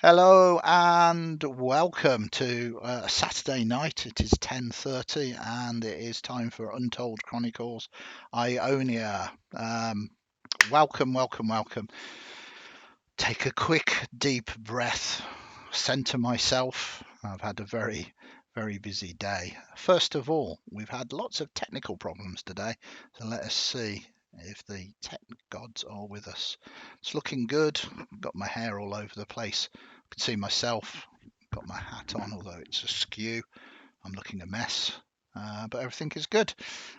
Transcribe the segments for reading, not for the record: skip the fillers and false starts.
Hello and welcome to Saturday night. It is 10:30 and it is time for Untold Chronicles Ionia. Welcome. Take a quick, deep breath, center myself. I've had a very busy day. First of all, we've had lots of technical problems today, so let us see if the tech gods are with us. It's looking good. Got my hair all over the place. I can see myself. Got my hat on, although it's askew. I'm looking a mess. But everything is good.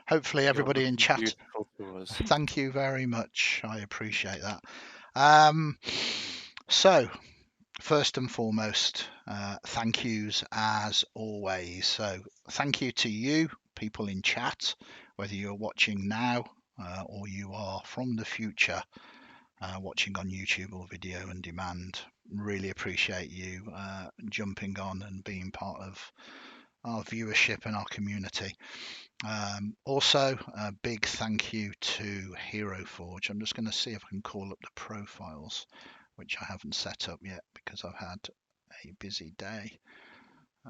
Hopefully, You're everybody in looking chat. beautiful to us. Thank you very much. I appreciate that. Um, so, first and foremost, thank yous as always. So, thank you to you, people in chat, whether you're watching now or you are from the future watching on YouTube or video on demand. Really appreciate you jumping on and being part of our viewership and our community. Also, a big thank you to Hero Forge. I'm just going to see if I can call up the profiles, which I haven't set up yet because I've had a busy day.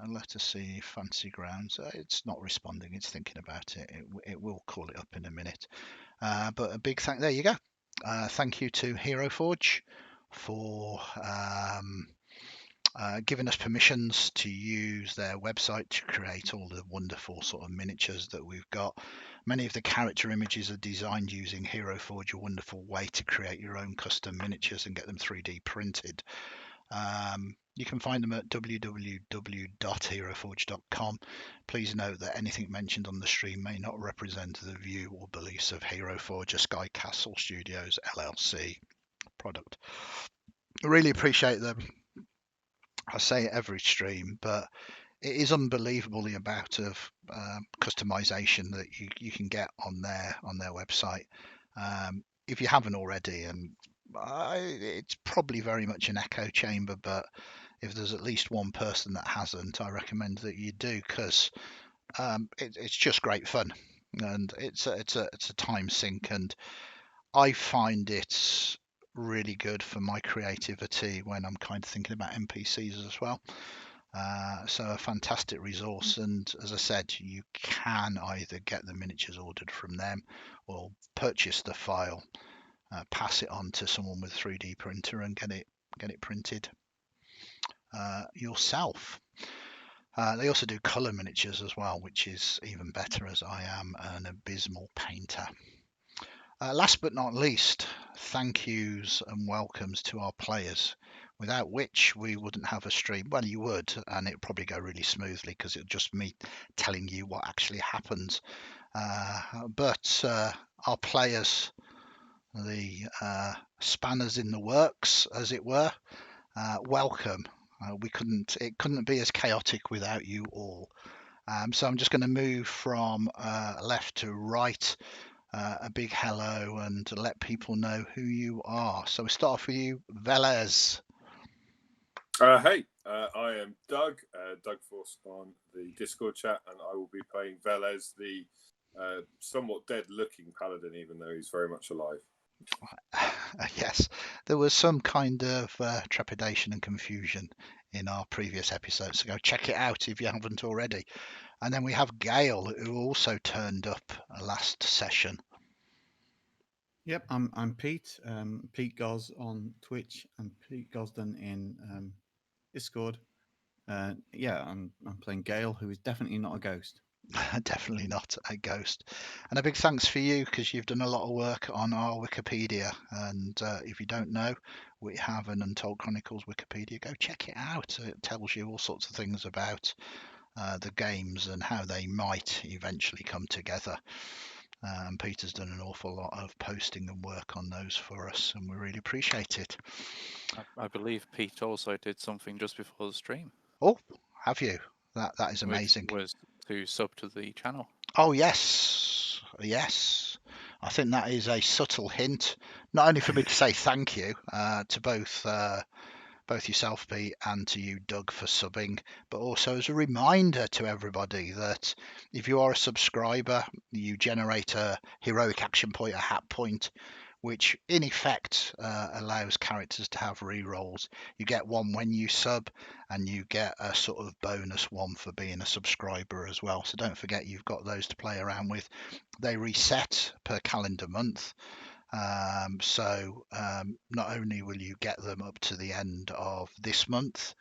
Let us see Fancy Grounds. It's not responding. It's thinking about it. It will call it up in a minute. But a big there you go. Thank you to Hero Forge for giving us permissions to use their website to create all the wonderful sort of miniatures that we've got. Many of the character images are designed using Hero Forge, a wonderful way to create your own custom miniatures and get them 3D printed. You can find them at www.heroforge.com. Please note that anything mentioned on the stream may not represent the view or beliefs of Hero Forge, a Sky Castle Studios LLC product. I really appreciate them. I say it every stream, but it is unbelievable the amount of customization that you can get on their website. If you haven't already, and it's probably very much an echo chamber, but if there's at least one person that hasn't, I recommend that you do, because it's just great fun, and it's a time sink, and I find it's really good for my creativity when I'm kind of thinking about NPCs as well. So a fantastic resource, and as I said, you can either get the miniatures ordered from them or purchase the file, pass it on to someone with a 3D printer and get it printed yourself. They also do colour miniatures as well, which is even better, as I am an abysmal painter. Last but not least, thank yous and welcomes to our players, without which we wouldn't have a stream. Well, you would, and it'd probably go really smoothly because it's just me telling you what actually happens. But our players, the spanners in the works, as it were, welcome. It couldn't be as chaotic without you all. So I'm just going to move from left to right. A big hello and let people know who you are. So we start off with you, Velez. Hey, I am Doug Force on the Discord chat, and I will be playing Velez, the somewhat dead-looking paladin, even though he's very much alive. Yes, there was some kind of trepidation and confusion in our previous episode, so go check it out if you haven't already. And then we have Gail, who also turned up last session. Yep, I'm Pete. Pete Goz on Twitch and Pete Gosden in Discord. Yeah, I'm playing Gale, who is definitely not a ghost. Definitely not a ghost. And a big thanks for you, because you've done a lot of work on our Wikipedia. And if you don't know, we have an Untold Chronicles Wikipedia. Go check it out. It tells you all sorts of things about the games and how they might eventually come together. And Peter's done an awful lot of posting and work on those for us, and we really appreciate it. I believe Pete also did something just before the stream. Oh, have you? That is amazing. Which was to sub to the channel. Oh, yes. I think that is a subtle hint, not only for me to say thank you to both yourself, Pete, and to you, Doug, for subbing, but also as a reminder to everybody that if you are a subscriber, you generate a heroic action point, a hat point, which in effect allows characters to have re-rolls. You get one when you sub, and you get a sort of bonus one for being a subscriber as well. So don't forget you've got those to play around with. They reset per calendar month. So not only will you get them up to the end of this month,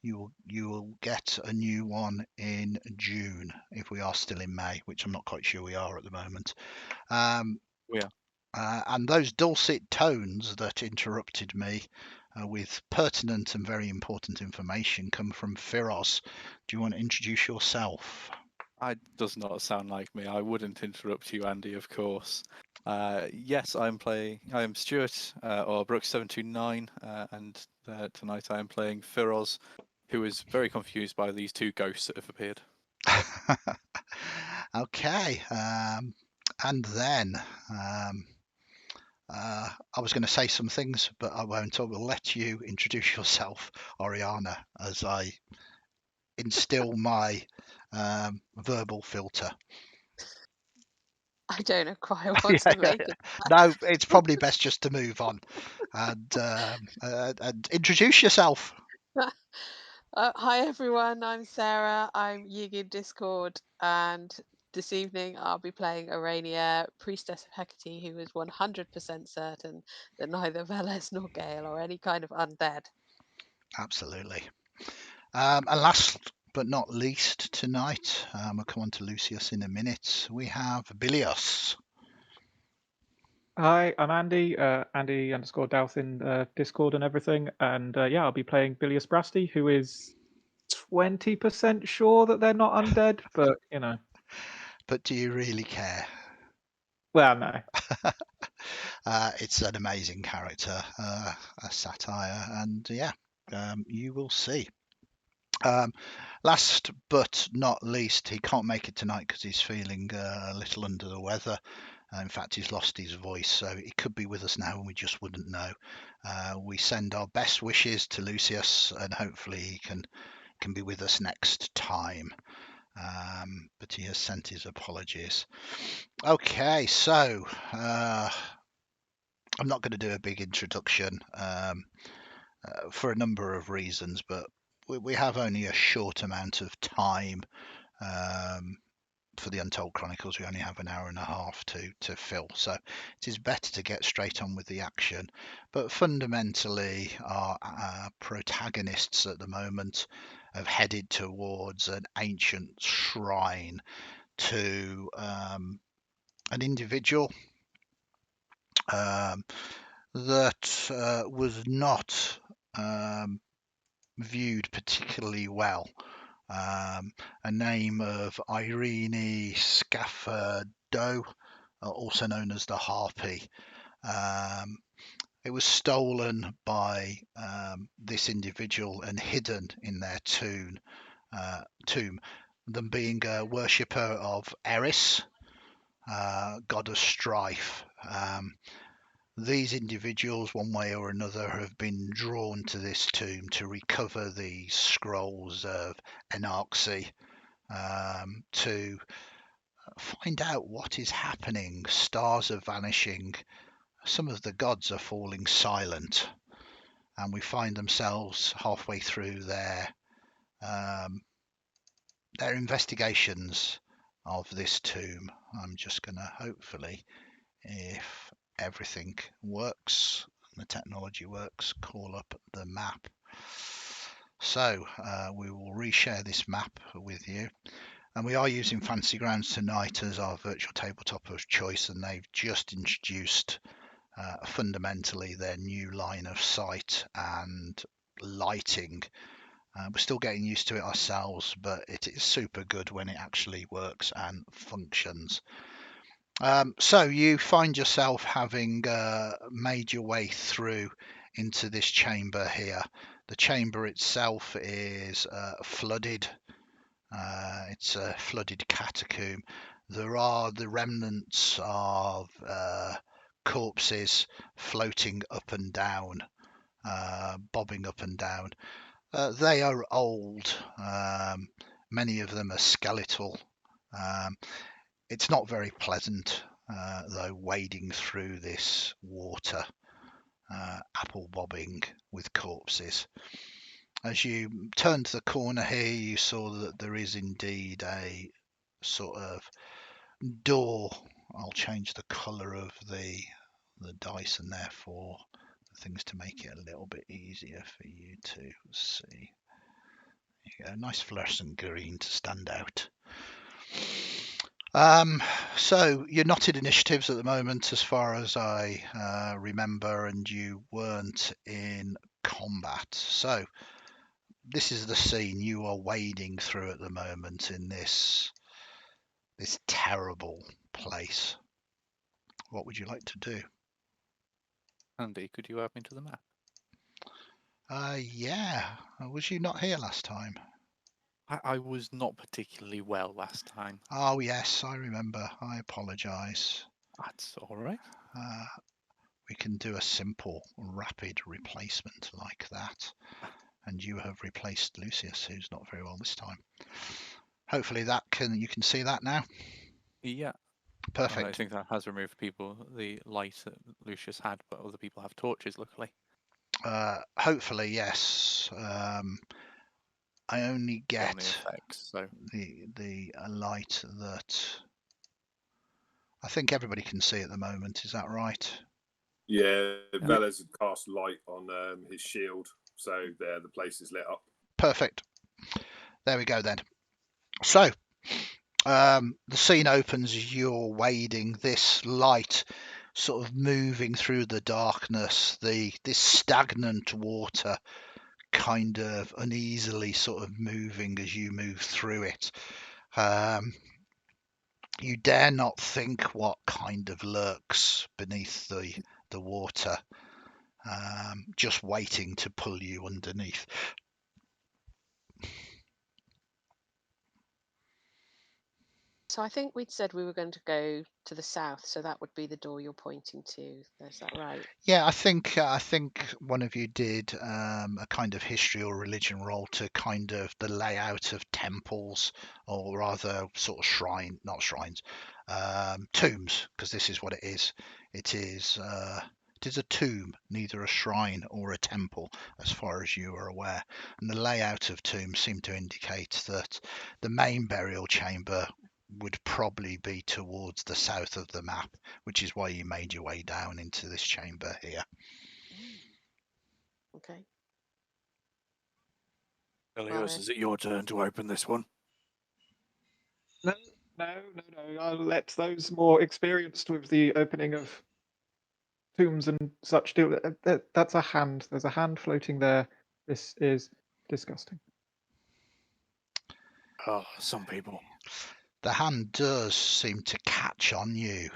you will get a new one in June if we are still in May, which I'm not quite sure we are at the moment. We are. And those dulcet tones that interrupted me with pertinent and very important information come from Firoz. Do you want to introduce yourself? It does not sound like me. I wouldn't interrupt you, Andy, of course. Yes, I am Stuart, or Brooks729, and tonight I am playing Firoz, who is very confused by these two ghosts that have appeared. Okay. And then I was going to say some things, but I won't. I will let you introduce yourself, Oriana, as I instill my verbal filter. I don't know quite what to make of that. No, it's probably best just to move on and introduce yourself. Hi everyone, I'm Sarah. I'm Yigin Discord, and this evening I'll be playing Ionia, Priestess of Hecate, who is 100% certain that neither Veles nor Gale are any kind of undead. Absolutely. And last but not least tonight, we'll come on to Lucius in a minute. We have Bilios. Hi, I'm Andy, Andy_Douth in Discord and everything. And yeah, I'll be playing Bilius Brasty, who is 20% sure that they're not undead, but you know. But do you really care? Well, no. It's an amazing character, a satire, and yeah, you will see. Last but not least, he can't make it tonight because he's feeling a little under the weather. In fact, he's lost his voice, so he could be with us now and we just wouldn't know. We send our best wishes to Lucius, and hopefully he can be with us next time. But he has sent his apologies. Okay, so I'm not going to do a big introduction for a number of reasons, but we have only a short amount of time for the Untold Chronicles. We only have an hour and a half to fill, so it is better to get straight on with the action. But fundamentally, our protagonists at the moment have headed towards an ancient shrine to an individual that was not viewed particularly well. A name of Irene Scaffardo, also known as the Harpy. It was stolen by this individual and hidden in their tomb, them being a worshipper of Eris, god of strife. These individuals, one way or another, have been drawn to this tomb to recover these scrolls of Enarxy, to find out what is happening. Stars are vanishing, some of the gods are falling silent, and we find themselves halfway through their investigations of this tomb. I'm just going to hopefully, if everything works and the technology works, call up the map. So we will reshare this map with you, and we are using Fantasy Grounds tonight as our virtual tabletop of choice, and they've just introduced fundamentally their new line of sight and lighting. We're still getting used to it ourselves, but it is super good when it actually works and functions. So you find yourself having made your way through into this chamber here. The chamber itself is flooded. It's a flooded catacomb. There are the remnants of corpses floating up and down, bobbing up and down. They are old. Many of them are skeletal. It's not very pleasant. though, wading through this water, apple bobbing with corpses. As you turned the corner here, you saw that there is indeed a sort of door. I'll change the colour of the dice and therefore things to make it a little bit easier for you to see. There you go, nice fluorescent green to stand out. So you're not in initiatives at the moment as far as I remember, and you weren't in combat. So this is the scene you are wading through at the moment in this terrible place. What would you like to do? Andy, could you add me to the map? Yeah. Was you not here last time? I was not particularly well last time. Oh, yes, I remember. I apologise. That's all right. We can do a simple, rapid replacement like that. And you have replaced Lucius, who's not very well this time. Hopefully you can see that now. Yeah. Perfect. I think that has removed the light that Lucius had, but other people have torches, luckily. Hopefully, yes. I only get the effects, so the light that I think everybody can see at the moment. Is that right? Yeah, Velez had cast light on his shield, so there the place is lit up. Perfect. There we go then. So the scene opens as you're wading, this light sort of moving through the darkness, this stagnant water kind of uneasily sort of moving as you move through it. You dare not think what kind of lurks beneath the water, just waiting to pull you underneath. So I think we'd said we were going to go to the south, so that would be the door you're pointing to. Is that right? Yeah, I think one of you did a kind of history or religion roll to kind of the layout of temples, or rather sort of not shrines, tombs, because this is what it is. It is a tomb, neither a shrine or a temple, as far as you are aware. And the layout of tombs seemed to indicate that the main burial chamber would probably be towards the south of the map, which is why you made your way down into this chamber here. Okay. Elios, is it your turn to open this one? No. I'll let those more experienced with the opening of tombs and such do. That's a hand. There's a hand floating there. This is disgusting. Oh, some people. The hand does seem to catch on you,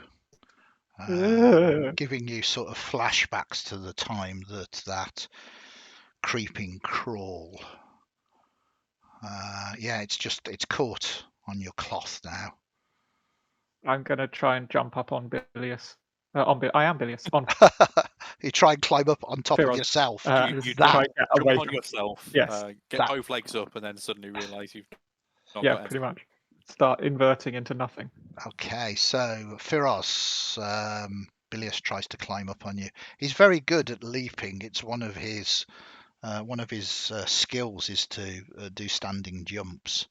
giving you sort of flashbacks to the time that creeping crawl. It's caught on your cloth now. I'm gonna try and jump up on Bilius. I am Bilius. On You try and climb up on top of Firoz. yourself. You try jump, and get jump away on from- yourself, Yes, get that. both legs up, and then suddenly realise you've not Yeah, got pretty much. Start inverting into nothing. Okay, so Firoz, Bilius tries to climb up on you. He's very good at leaping. It's one of his skills is to do standing jumps.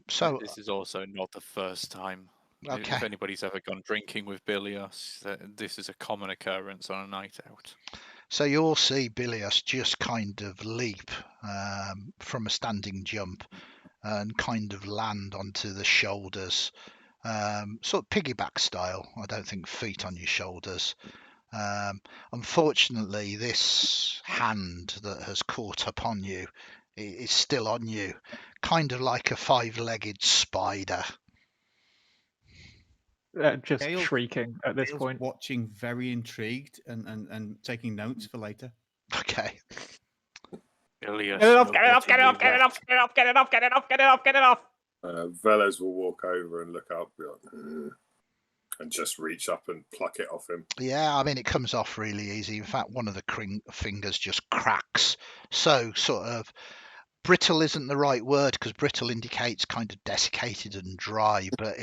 So this is also not the first time. Okay. If anybody's ever gone drinking with Bilios, this is a common occurrence on a night out. So you'll see Bilius just kind of leap from a standing jump and kind of land onto the shoulders, sort of piggyback style. I don't think feet on your shoulders. Unfortunately, this hand that has caught up on you is still on you, kind of like a five-legged spider. Just Gale- shrieking at this Dale's point. watching, very intrigued and taking notes for later. Okay. Bilios, Get it off! you're Get it off! Get it getting off! Get it me off! Get it off! Get it off! Get it off! Get it off! Get it off! Velez will walk over and look up, be like, and just reach up and pluck it off him. Yeah, I mean, it comes off really easy. In fact, one of the fingers just cracks. So sort of brittle isn't the right word, because brittle indicates kind of desiccated and dry, but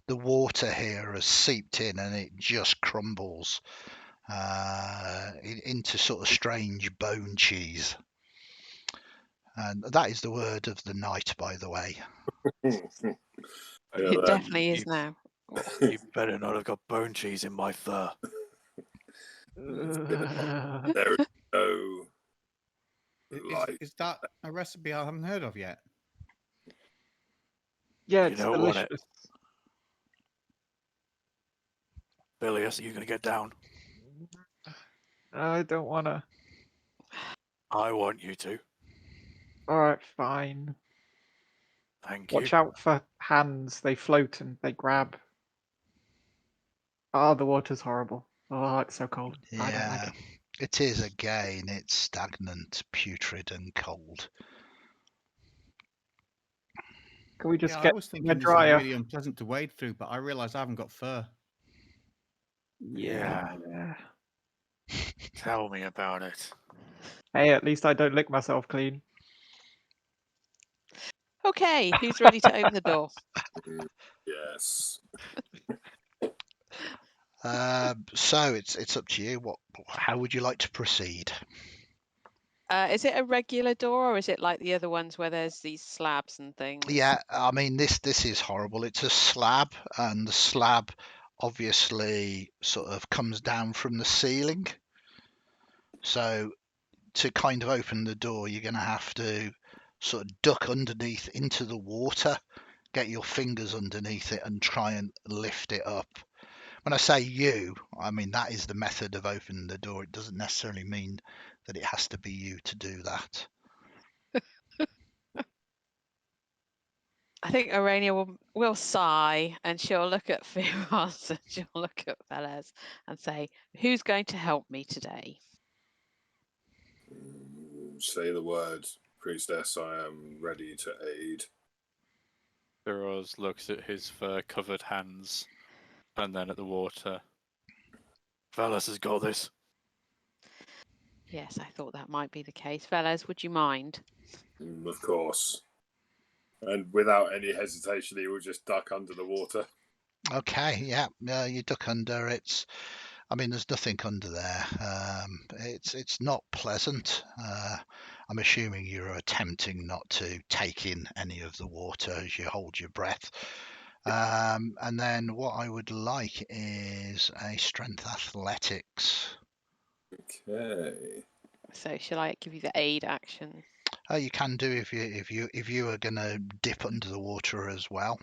the water here has seeped in and it just crumbles into sort of strange bone cheese. And that is the word of the night, by the way. Yeah, It that- definitely is now. You better not have got bone cheese in my fur. there is no light. Is that a recipe I haven't heard of yet? Yeah, You it's don't want it. delicious. Billy, are you going to get down? I don't want to. I want you to. All right, fine. Thank you. Watch out for hands. They float and they grab. Oh, the water's horrible. Oh, it's so cold. I don't like Yeah, it. it is again. It's stagnant, putrid, and cold. Can we just Yeah, I get was somewhere thinking this is drier? really unpleasant to wade through, but I realise I haven't got fur. Yeah. Tell me about it. Hey, at least I don't lick myself clean. Okay, who's ready to open the door? Yes. So it's up to you. How would you like to proceed? Is it a regular door or is it like the other ones where there's these slabs and things? Yeah, I mean this is horrible. It's a slab, and the slab obviously sort of comes down from the ceiling. So to kind of open the door, you're going to have to sort of duck underneath into the water, get your fingers underneath it, and try and lift it up. When I say you, I mean that is the method of opening the door. It doesn't necessarily mean that it has to be you to do that. I think Aurania will sigh and she'll look at Firas and she'll look at Velez and say, who's going to help me today? Say the word, priestess. I am ready to aid. Firoz looks at his fur-covered hands and then at the water. Velas has got this. Yes, I thought that might be the case. Velez, would you mind? Of course. And without any hesitation, he will just duck under the water. Okay, yeah, you duck under. I mean, there's nothing under there. It's not pleasant. I'm assuming you're attempting not to take in any of the water as you hold your breath. And then what I would like is a strength athletics. Okay. So shall I give you the aid action? You can do if you are going to dip under the water as well.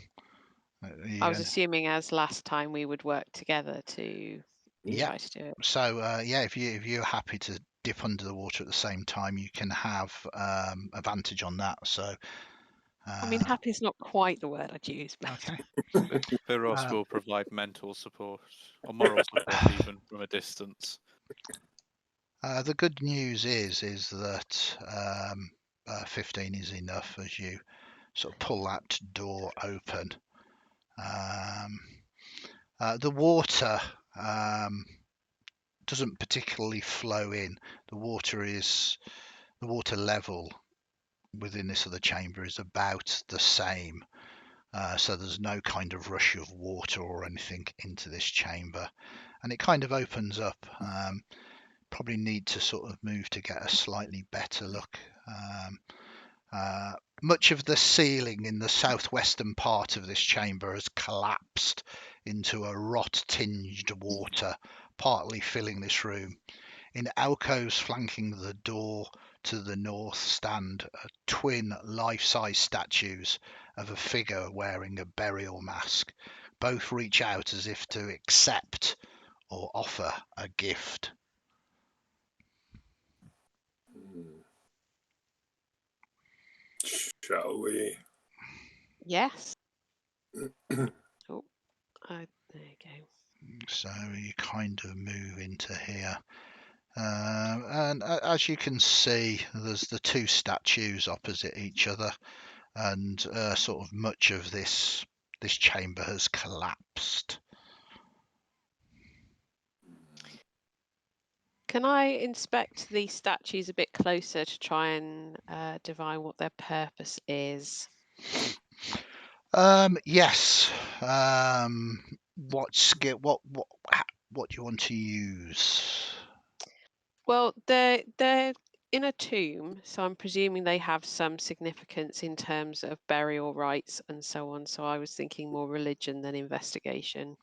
I was assuming as last time we would work together to try to do it. So yeah, if you're happy to dip under the water at the same time, you can have advantage on that. So I mean, happy is not quite the word I'd use, but okay. Firoz will provide mental support, or moral support even, from a distance. The good news is that 15 is enough as you sort of pull that door open. The water doesn't particularly flow in. The water level within this other chamber is about the same. So there's no kind of rush of water or anything into this chamber, and it kind of opens up. Probably need to sort of move to get a slightly better look. Much of the ceiling in the southwestern part of this chamber has collapsed into a rot-tinged water, partly filling this room. In alcoves flanking the door to the north stand twin life-size statues of a figure wearing a burial mask. Both reach out as if to accept or offer a gift. Shall we? yes. Oh, there you go. So you kind of move into here. And as you can see, there's the two statues opposite each other, and sort of much of this chamber has collapsed. Can I inspect the statues a bit closer to try and divine what their purpose is? Yes. What skill? What do you want to use? Well, they're in a tomb, so I'm presuming they have some significance in terms of burial rites and so on. So I was thinking more religion than investigation,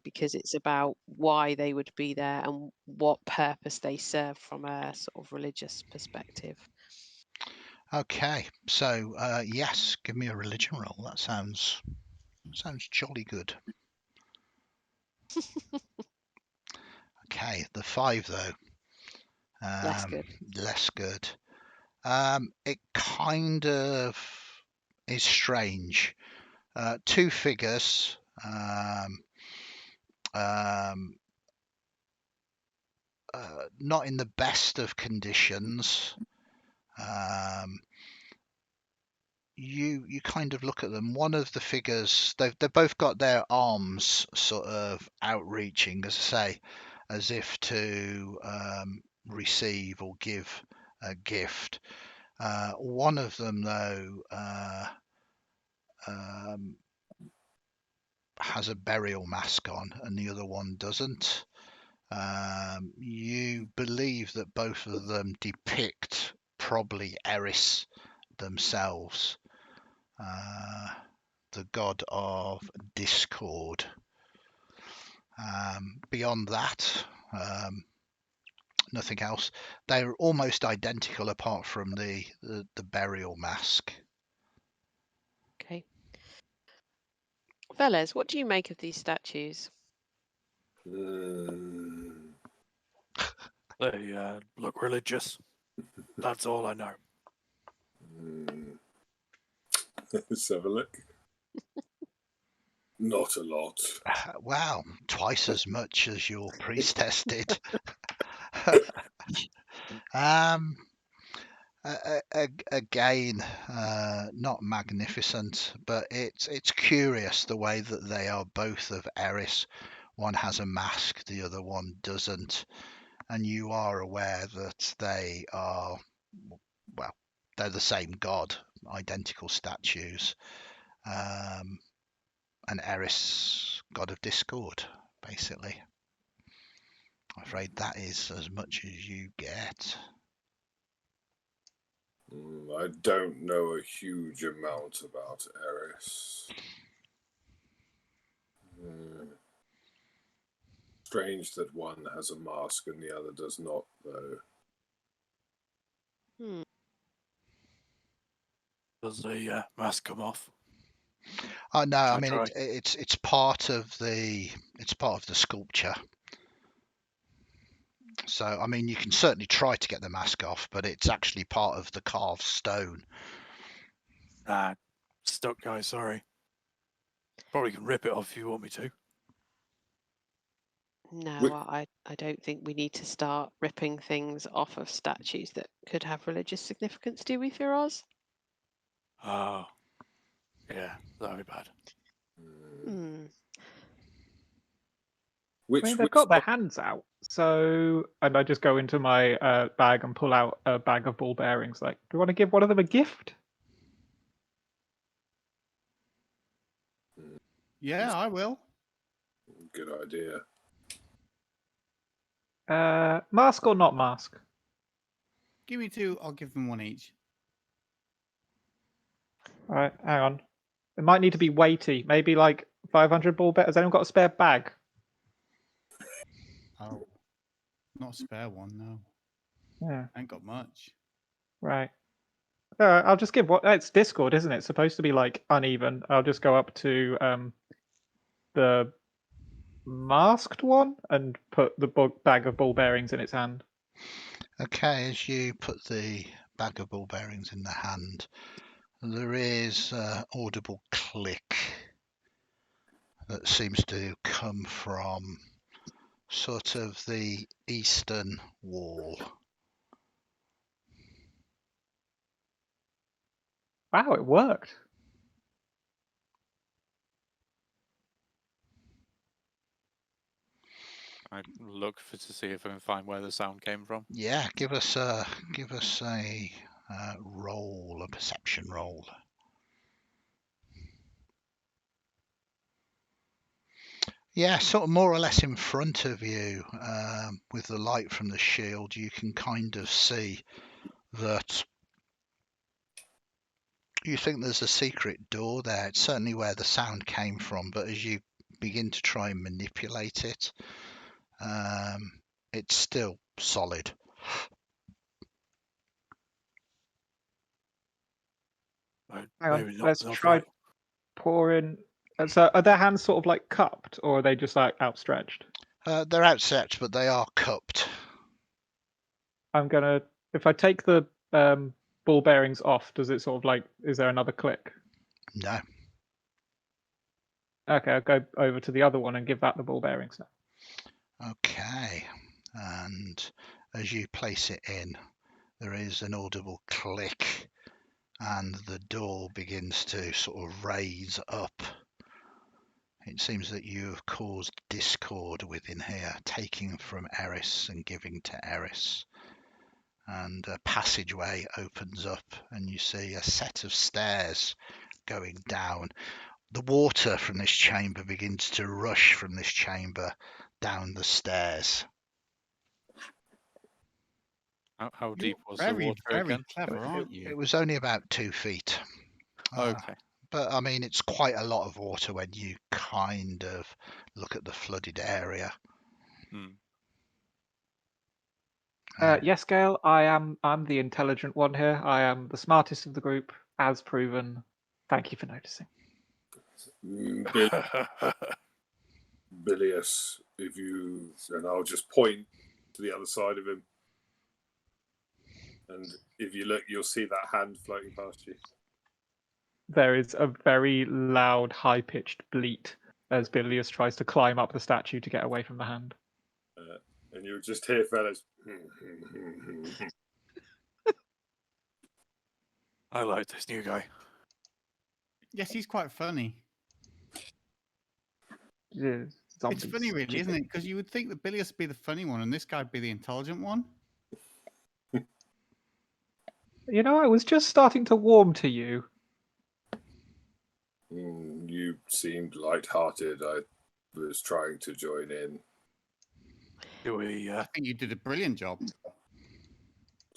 because it's about why they would be there and what purpose they serve from a sort of religious perspective. Okay, so yes, give me a religion roll. That sounds jolly good. Okay, the 5 though. Less good. Less good. It kind of is strange. 2 figures. Not in the best of conditions. You kind of look at them. One of the figures, they've both got their arms sort of outreaching, as I say, as if to receive or give a gift. One of them, though, has a burial mask on, and the other one doesn't. You believe that both of them depict probably Eris themselves, the god of discord. Beyond that, nothing else. They're almost identical apart from the burial mask. Okay. Velez, what do you make of these statues? They look religious. That's all I know. Let's have a look. Not a lot. Wow, twice as much as your priestess did. Again, not magnificent, but it's curious the way that they are both of Eris. One has a mask, the other one doesn't, and you are aware that they are, well, they're the same god, identical statues, and Eris, god of discord, basically. I'm afraid that is as much as you get. I don't know a huge amount about Eris. Strange that one has a mask and the other does not, though. Does the mask come off? Oh no, Shall I I mean try? it's part of the sculpture. So I mean you can certainly try to get the mask off, but it's actually part of the carved stone. Stuck, guys. Sorry. Probably can rip it off if you want me to. No, I don't think we need to start ripping things off of statues that could have religious significance, do we, Firoz? Oh, yeah, that'd be bad. Which, I mean, they've got their hands out. So, and I just go into my bag and pull out a bag of ball bearings. Like, do you want to give one of them a gift? Yeah, I will. Good idea. Mask or not mask? Give me 2. I'll give them 1 each. All right, hang on. It might need to be weighty. Maybe like 500 ball bearings. Has anyone got a spare bag? Oh, not a spare one, no. Yeah. I ain't got much. Right. I'll just give what it's Discord, isn't it? It's supposed to be like uneven. I'll just go up to the masked one and put the bag of ball bearings in its hand. Okay, as you put the bag of ball bearings in the hand, there is audible click that seems to come from sort of the eastern wall. Wow, it worked. I look to see if I can find where the sound came from. Yeah, give us a roll, a perception roll. Yeah, sort of more or less in front of you, with the light from the shield, you can kind of see that you think there's a secret door there. It's certainly where the sound came from, but as you begin to try and manipulate it, it's still solid. Hang on, Maybe not let's enough try light. pouring. So are their hands sort of like cupped, or are they just like outstretched? They're outstretched, but they are cupped. I'm gonna. If I take the ball bearings off, does it sort of like? Is there another click? No. Okay, I'll go over to the other one and give that the ball bearings now. Okay. And as you place it in, there is an audible click, and the door begins to sort of raise up. It seems that you have caused discord within here, taking from Eris and giving to Eris. And a passageway opens up, and you see a set of stairs going down. The water from this chamber begins to rush from this chamber down the stairs. How You're deep was the very, water very again? clever, aren't you? It was only about 2 feet. Okay. But I mean, it's quite a lot of water when you kind of look at the flooded area. Hmm. Yes, Gail, I'm the intelligent one here. I am the smartest of the group, as proven. Thank you for noticing. Bilious, if you, and I'll just point to the other side of him, and if you look, you'll see that hand floating past you. There is a very loud, high-pitched bleat as Bilius tries to climb up the statue to get away from the hand. And you'll just hear fellas. I like this new guy. Yes, he's quite funny. Yeah, It's funny, really, isn't it? Because you would think that Bilius would be the funny one and this guy would be the intelligent one. You know, I was just starting to warm to you. You seemed light-hearted. I was trying to join in. Do we? I think you did a brilliant job.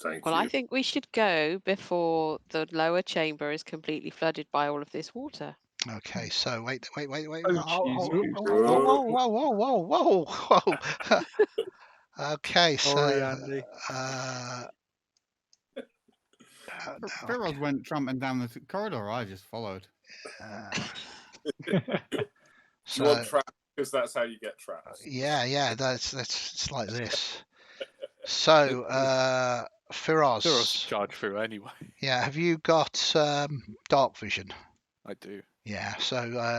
Thank Well, you. I think we should go before the lower chamber is completely flooded by all of this water. Okay, so wait. Oh, Oh, Jesus. whoa. Okay, Sorry, so Andy. Firoz went tramping down the corridor. I just followed. Do you want trapped? Because that's how you get trapped. Yeah, that's it's like this. So, Firoz Firoz, charge through anyway. yeah, have you got dark vision? I do. Yeah, so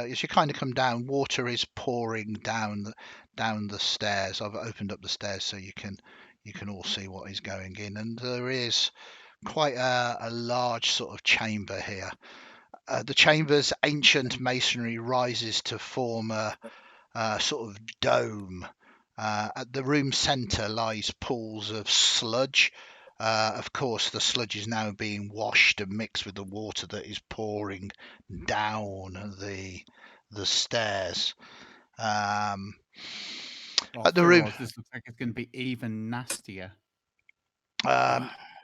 as you kind of come down, water is pouring down the stairs. I've opened up the stairs so you can all see what is going in, and there is quite a large sort of chamber here. The chamber's ancient masonry rises to form a sort of dome. At the room centre lies pools of sludge. Of course, the sludge is now being washed and mixed with the water that is pouring down the stairs. At the room, This looks like it's going to be even nastier.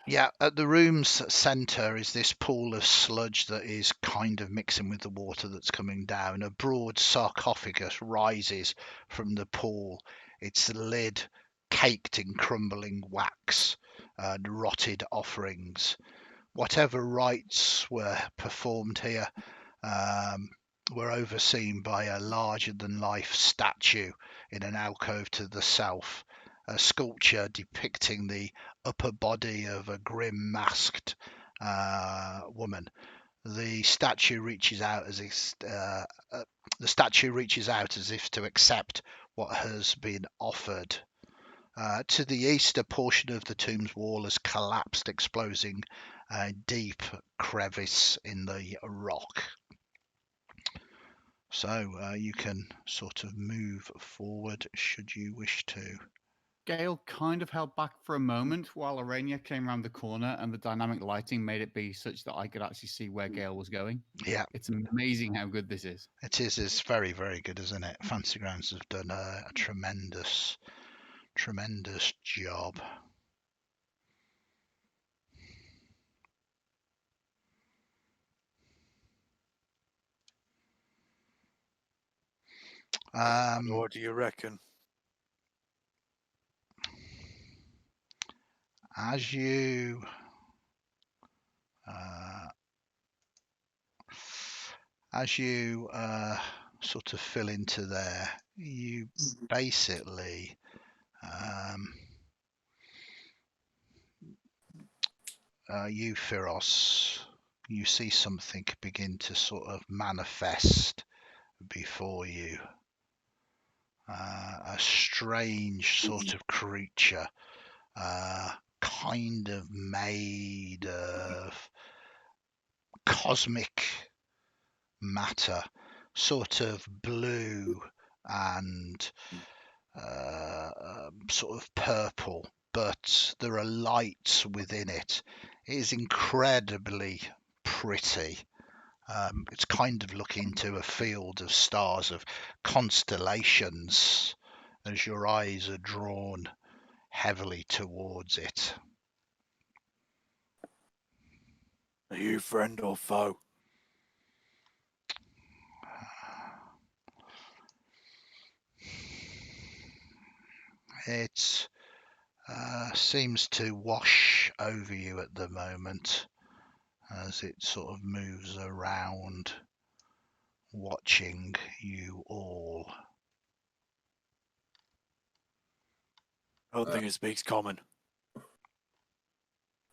yeah, at the room's centre is this pool of sludge that is kind of mixing with the water that's coming down. A broad sarcophagus rises from the pool, its lid caked in crumbling wax and rotted offerings. Whatever rites were performed here were overseen by a larger-than-life statue in an alcove to the south. A sculpture depicting the upper body of a grim masked woman. The statue reaches out as if to accept what has been offered. To the east, a portion of the tomb's wall has collapsed, exposing a deep crevice in the rock. So you can sort of move forward should you wish to. Gale kind of held back for a moment while Arania came around the corner, and the dynamic lighting made it be such that I could actually see where Gale was going. Yeah, It's amazing how good this is. it is. It's very, very good, isn't it? Fancy Grounds have done a tremendous job. What do you reckon? As you sort of fill into there, you basically you, Firos, you see something begin to sort of manifest before you. A strange sort of creature, kind of made of cosmic matter, sort of blue and sort of purple, but there are lights within it. It is incredibly pretty. It's kind of looking to a field of stars, of constellations, as your eyes are drawn heavily towards it. Are you friend or foe? It seems to wash over you at the moment as it sort of moves around, watching you all. I don't think it speaks common.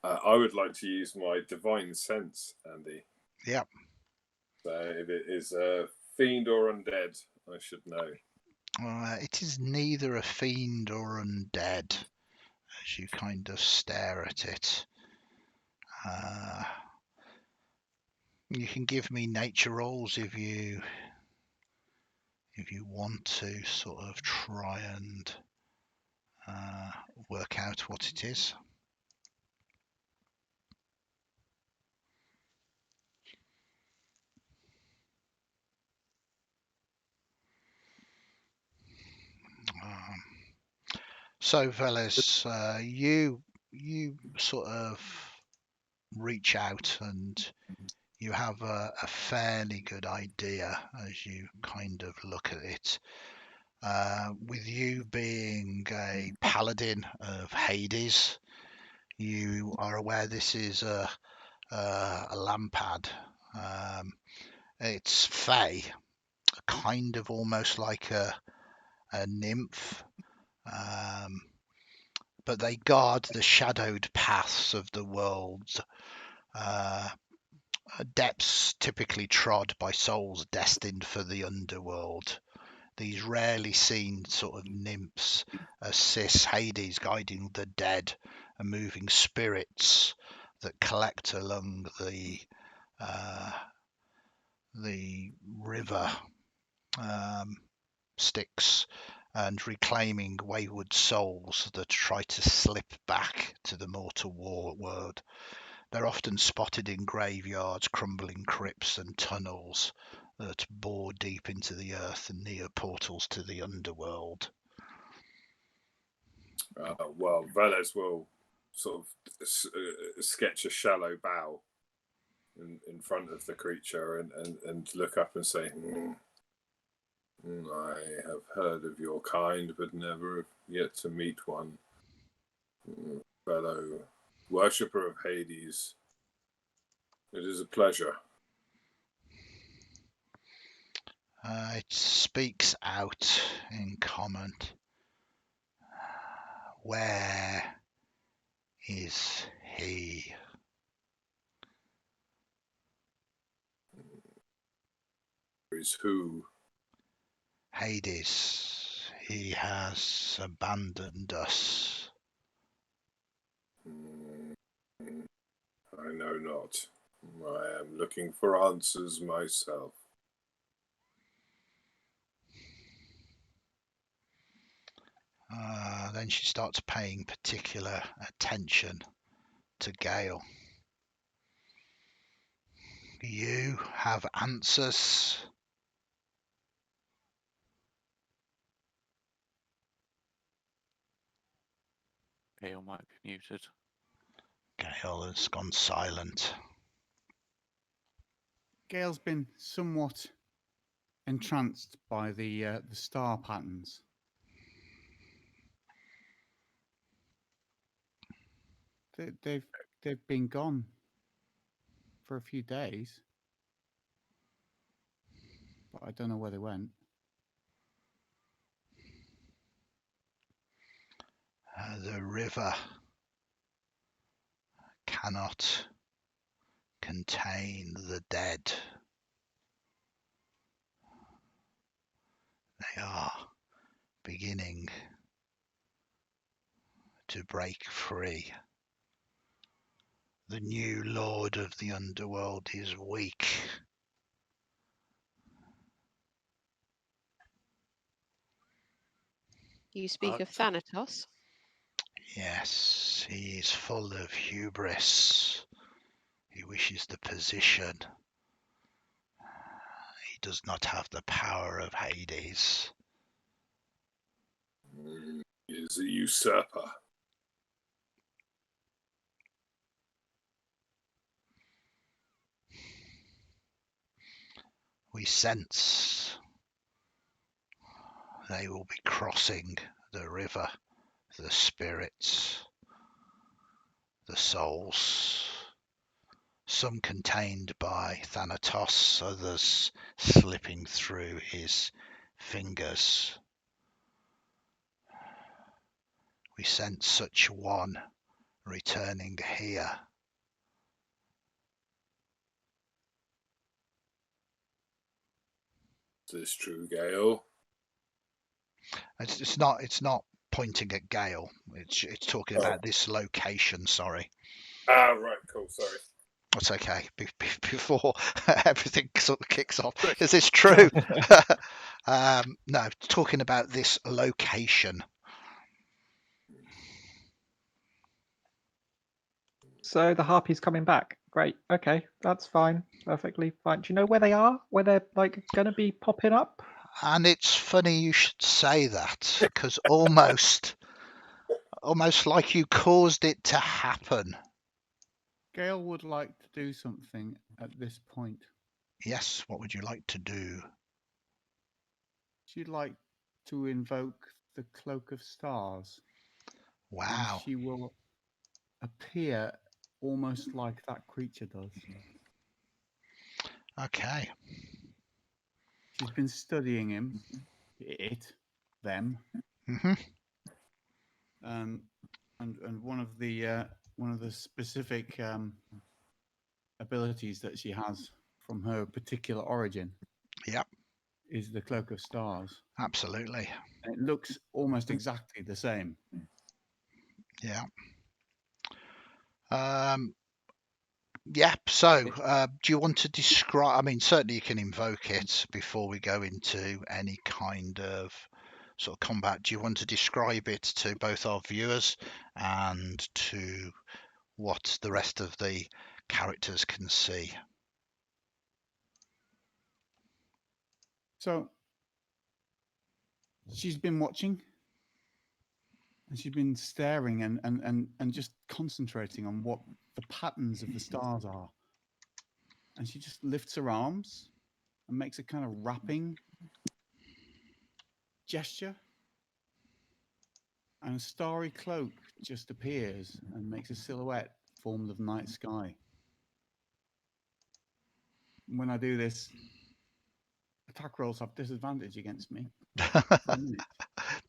I would like to use my divine sense, Andy. Yep. So if it is a fiend or undead, I should know. It is neither a fiend or undead, as you kind of stare at it. You can give me nature rolls if you want to sort of try and work out what it is. So, Veles, you sort of reach out and you have a fairly good idea as you kind of look at it. With you being a paladin of Hades, you are aware this is a lampad. It's fey, kind of almost like a nymph, but they guard the shadowed paths of the world. Depths typically trod by souls destined for the underworld. These rarely seen sort of nymphs assist Hades, guiding the dead and moving spirits that collect along the river Styx, and reclaiming wayward souls that try to slip back to the mortal world. They're often spotted in graveyards, crumbling crypts and tunnels that bore deep into the earth and near portals to the underworld. Well, Veles will sort of sketch a shallow bow in front of the creature and look up and say, I have heard of your kind, but never have yet to meet one. Fellow worshipper of Hades, it is a pleasure. It speaks out in comment. Where is he? Is who? Hades. He has abandoned us. I know not. I am looking for answers myself. Then she starts paying particular attention to Gale. You have answers. Gale might be muted. Gale has gone silent. Gale's been somewhat entranced by the star patterns. They've been gone for a few days, but I don't know where they went. The river cannot contain the dead. They are beginning to break free. The new lord of the underworld is weak. You speak of Thanatos? Yes, he is full of hubris. He wishes the position. He does not have the power of Hades. He is a usurper. We sense they will be crossing the river, the spirits, the souls, some contained by Thanatos, others slipping through his fingers. We sense such one returning here. Is this true, Gale? It's not pointing at Gale. It's talking about this location. Sorry. Ah, right, cool. Sorry. That's okay. Before everything sort of kicks off, is this true? No, talking about this location. So the harpy's coming back. Great. Okay, that's fine. Perfectly fine. Do you know where they are? Where they're like going to be popping up? And it's funny you should say that, because almost like you caused it to happen. Gale would like to do something at this point. Yes, what would you like to do? She'd like to invoke the Cloak of Stars. Wow. And she will appear almost like that creature does. Okay. She's been studying them. Mm-hmm. And one of the specific abilities that she has from her particular origin. Yep. Is the Cloak of Stars. Absolutely. And it looks almost exactly the same. Yeah. Yeah. So, do you want to describe? I mean, certainly you can invoke it before we go into any kind of sort of combat. Do you want to describe it to both our viewers and to what the rest of the characters can see? So she's been watching and she's been staring and just concentrating on what the patterns of the stars are. And she just lifts her arms and makes a kind of rapping gesture. And a starry cloak just appears and makes a silhouette formed of night sky. When I do this, attack rolls have disadvantage against me.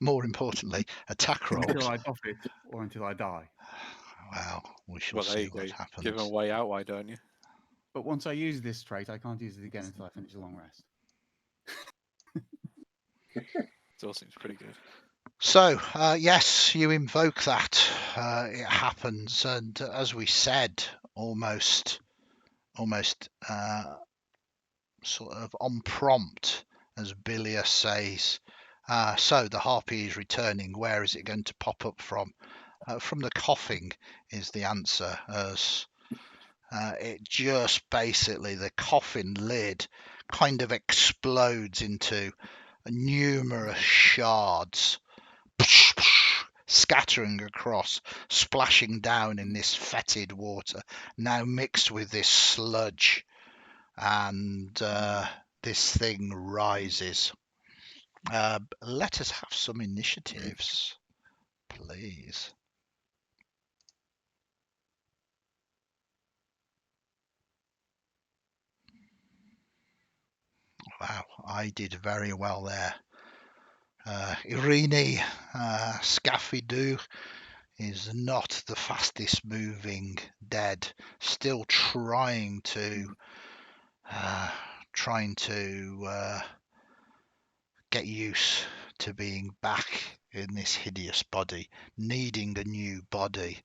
More importantly, attack rolls. Until I doff it or until I die. Wow, we shall see what happens. Give them a way out, why don't you? But once I use this trait, I can't use it again until I finish a long rest. It all seems pretty good. So, yes, you invoke that. It happens, and as we said, almost sort of on prompt, as Bilia says, So the harpy is returning. Where is it going to pop up from? From the coughing is the answer, as it just basically, the coffin lid kind of explodes into numerous shards, scattering across, splashing down in this fetid water, now mixed with this sludge, and this thing rises. Let us have some initiatives, please. Wow, I did very well there. Irini Scafidou is not the fastest moving dead, still trying to get used to being back in this hideous body, needing a new body.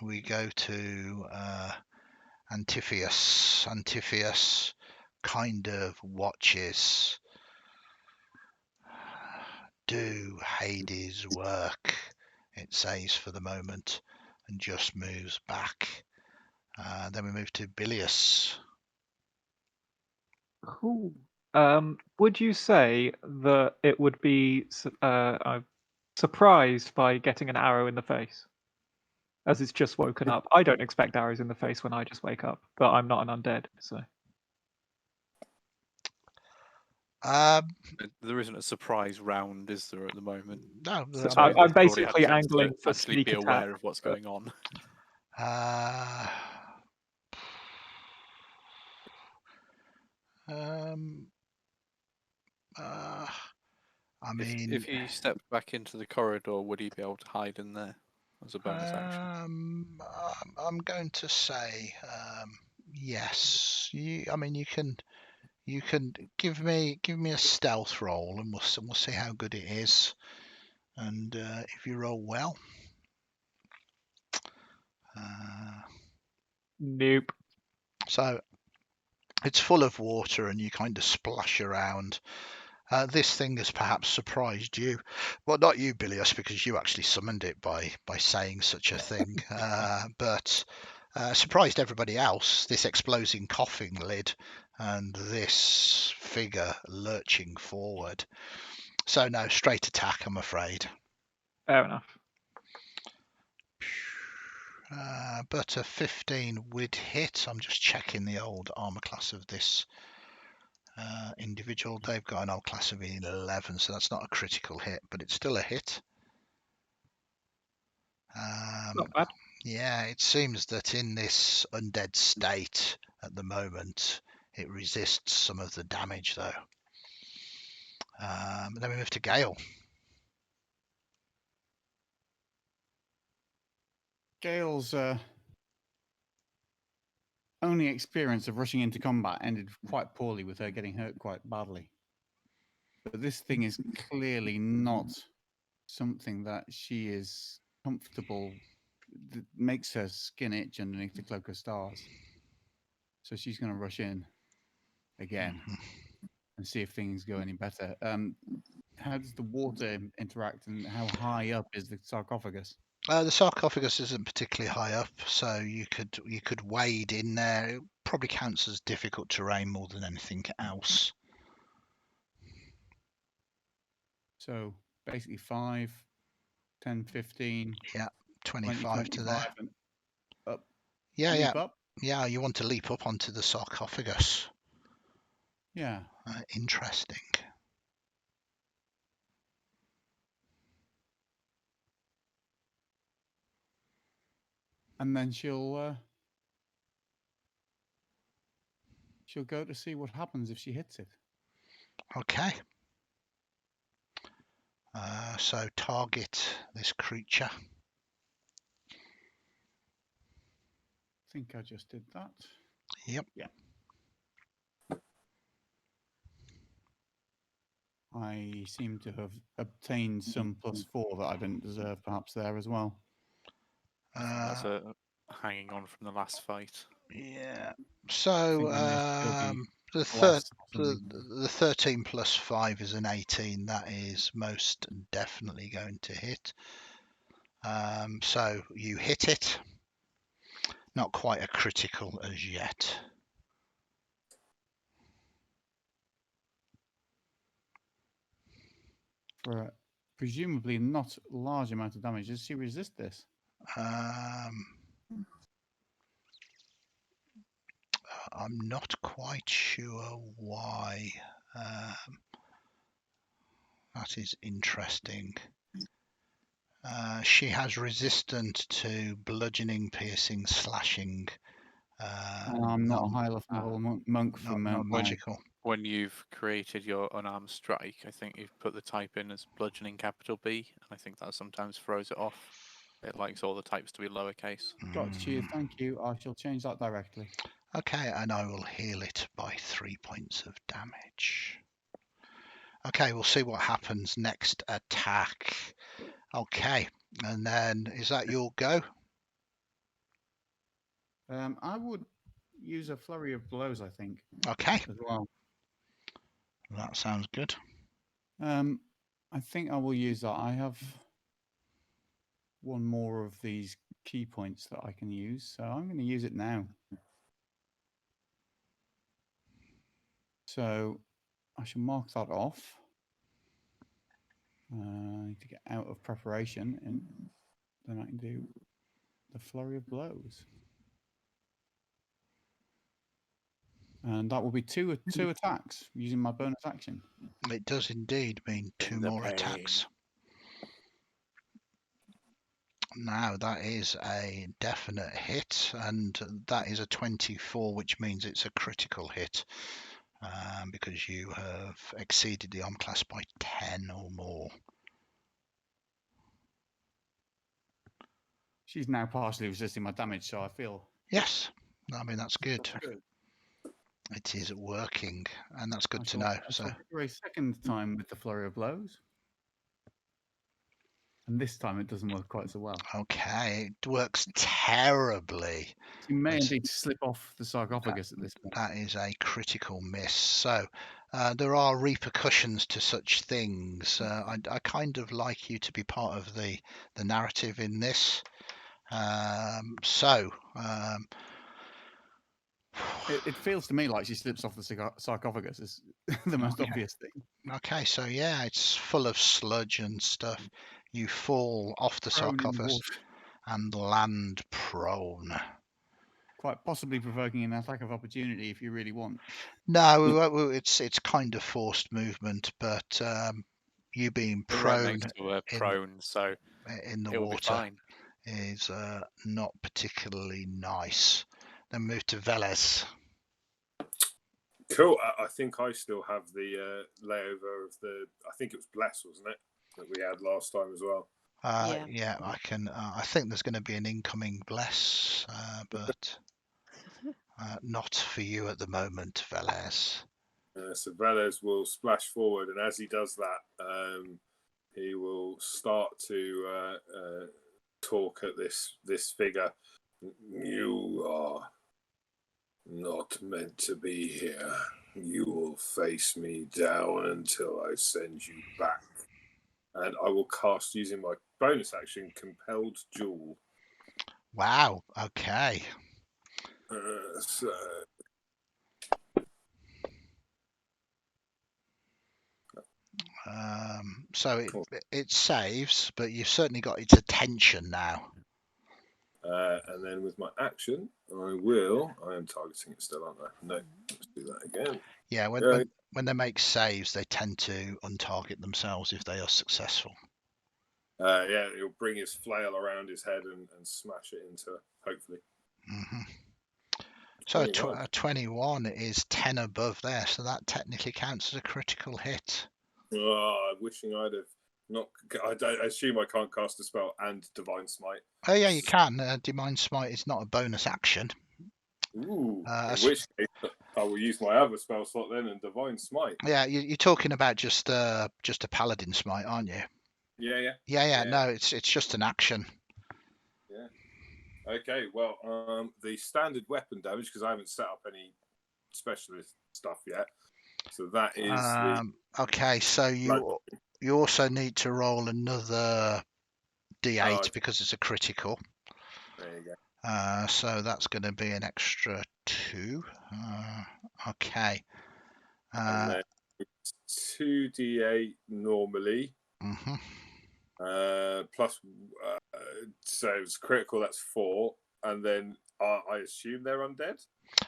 We go to Antiphius. Antiphius kind of watches. Do Hades work, it says for the moment, and just moves back. Then we move to Bilius. Cool. Would you say that it would be surprised by getting an arrow in the face, as it's just woken up? I don't expect arrows in the face when I just wake up, but I'm not an undead, so. There isn't a surprise round, is there, at the moment? No, So I'm they've probably had a basically chance to angling for actually sneak be attack. aware of what's going on. I mean, if he stepped back into the corridor, would he be able to hide in there as a bonus action? I'm going to say yes. You can give me a stealth roll, and we'll see how good it is. And if you roll well, Nope. so it's full of water, and you kind of splash around. This thing has perhaps surprised you. Well, not you, Bilius, because you actually summoned it by saying such a thing. But surprised everybody else, this exploding coughing lid and this figure lurching forward. So no, straight attack, I'm afraid. Fair enough. But a 15 would hit. I'm just checking the old armor class of this individual. They've got an old class of 11, so that's not a critical hit, but it's still a hit. Not bad. Yeah, it seems that in this undead state at the moment, it resists some of the damage, though. Then we move to Gale. Gale's only experience of rushing into combat ended quite poorly, with her getting hurt quite badly. But this thing is clearly not something that she is comfortable, that makes her skin itch underneath the cloak of stars. So she's going to rush in again and see if things go any better. How does the water interact, and how high up is the sarcophagus? The sarcophagus isn't particularly high up, so you could wade in there. It probably counts as difficult terrain more than anything else. So basically 5, 10, 15. Yeah, 25 to there. And up. Yeah, Leap up. Yeah, you want to leap up onto the sarcophagus. Yeah. Interesting. And then she'll go to see what happens if she hits it. Okay. So target this creature. I think I just did that. Yep. Yeah. I seem to have obtained some +4 that I didn't deserve, perhaps, there as well. That's hanging on from the last fight. Yeah. So The bless. the 13 plus 5 is an 18. That is most definitely going to hit. So you hit it. Not quite a critical as yet. For a presumably not large amount of damage. Does she resist this? I'm not quite sure why. That is interesting. She has resistant to bludgeoning, piercing, slashing. I'm not a high level monk from not Mount May. magical. When you've created your unarmed strike, I think you've put the type in as bludgeoning capital B, and I think that sometimes throws it off. It likes all the types to be lowercase. Got you. Thank you. I shall change that directly. Okay, and I will heal it by 3 points of damage. Okay, we'll see what happens next attack. Okay, and then is that your go? I would use a flurry of blows, I think, Okay, as well. that sounds good. I think I will use that. I have one more of these key points that I can use, so I'm going to use it now. So I shall mark that off. I need to get out of preparation, and then I can do the flurry of blows. And that will be two attacks using my bonus action. It does indeed mean 2 more attacks. Now that is a definite hit, and that is a 24, which means it's a critical hit, because you have exceeded the arm class by 10 or more. She's now partially resisting my damage, so I feel... Yes, I mean, that's good. It is working, and that's good to know. I shall do a second time with the flurry of blows. And this time it doesn't work quite so well. Okay, it works terribly. She may indeed slip off the sarcophagus at this point. That is a critical miss. So there are repercussions to such things. I kind of like you to be part of the narrative in this. It feels to me like she slips off the sarcophagus is the most obvious thing. Okay, so yeah, it's full of sludge and stuff. You fall off the sarcophagus and land prone. Quite possibly provoking an attack of opportunity if you really want. No, it's kind of forced movement, but you being prone, so in the water is not particularly nice. Then move to Velez. Cool. I think I still have the layover of I think it was Bless, wasn't it, that we had last time as well. Yeah, I can. I think there's going to be an incoming Bless, but not for you at the moment, Velez. So Velez will splash forward, and as he does that, he will start to talk at this figure. You are not meant to be here. You will face me down until I send you back. And I will cast, using my bonus action, Compelled Duel. Wow, okay. So it saves, but you've certainly got its attention now. And then with my action, I am targeting it still, aren't I? No, let's do that again. Yeah, when they make saves, they tend to untarget themselves if they are successful. Yeah, he'll bring his flail around his head and smash it into her, hopefully. Mm-hmm. So a 21 is 10 above there, so that technically counts as a critical hit. Oh, I'm wishing I'd have not. I assume I can't cast a spell and Divine Smite. Oh yeah, you can. Divine Smite is not a bonus action. Ooh, in which case I will use my other spell slot then and Divine Smite. Yeah, you're talking about just a Paladin Smite, aren't you? Yeah. No, it's just an action. Yeah. Okay. Well, the standard weapon damage, because I haven't set up any specialist stuff yet. So that is Okay, so you also need to roll another D8 because it's a critical. There you go. So that's going to be an extra 2. Okay. And then it's 2d8 normally. Mm-hmm. Plus, so it's critical. That's 4, and then I assume they're undead.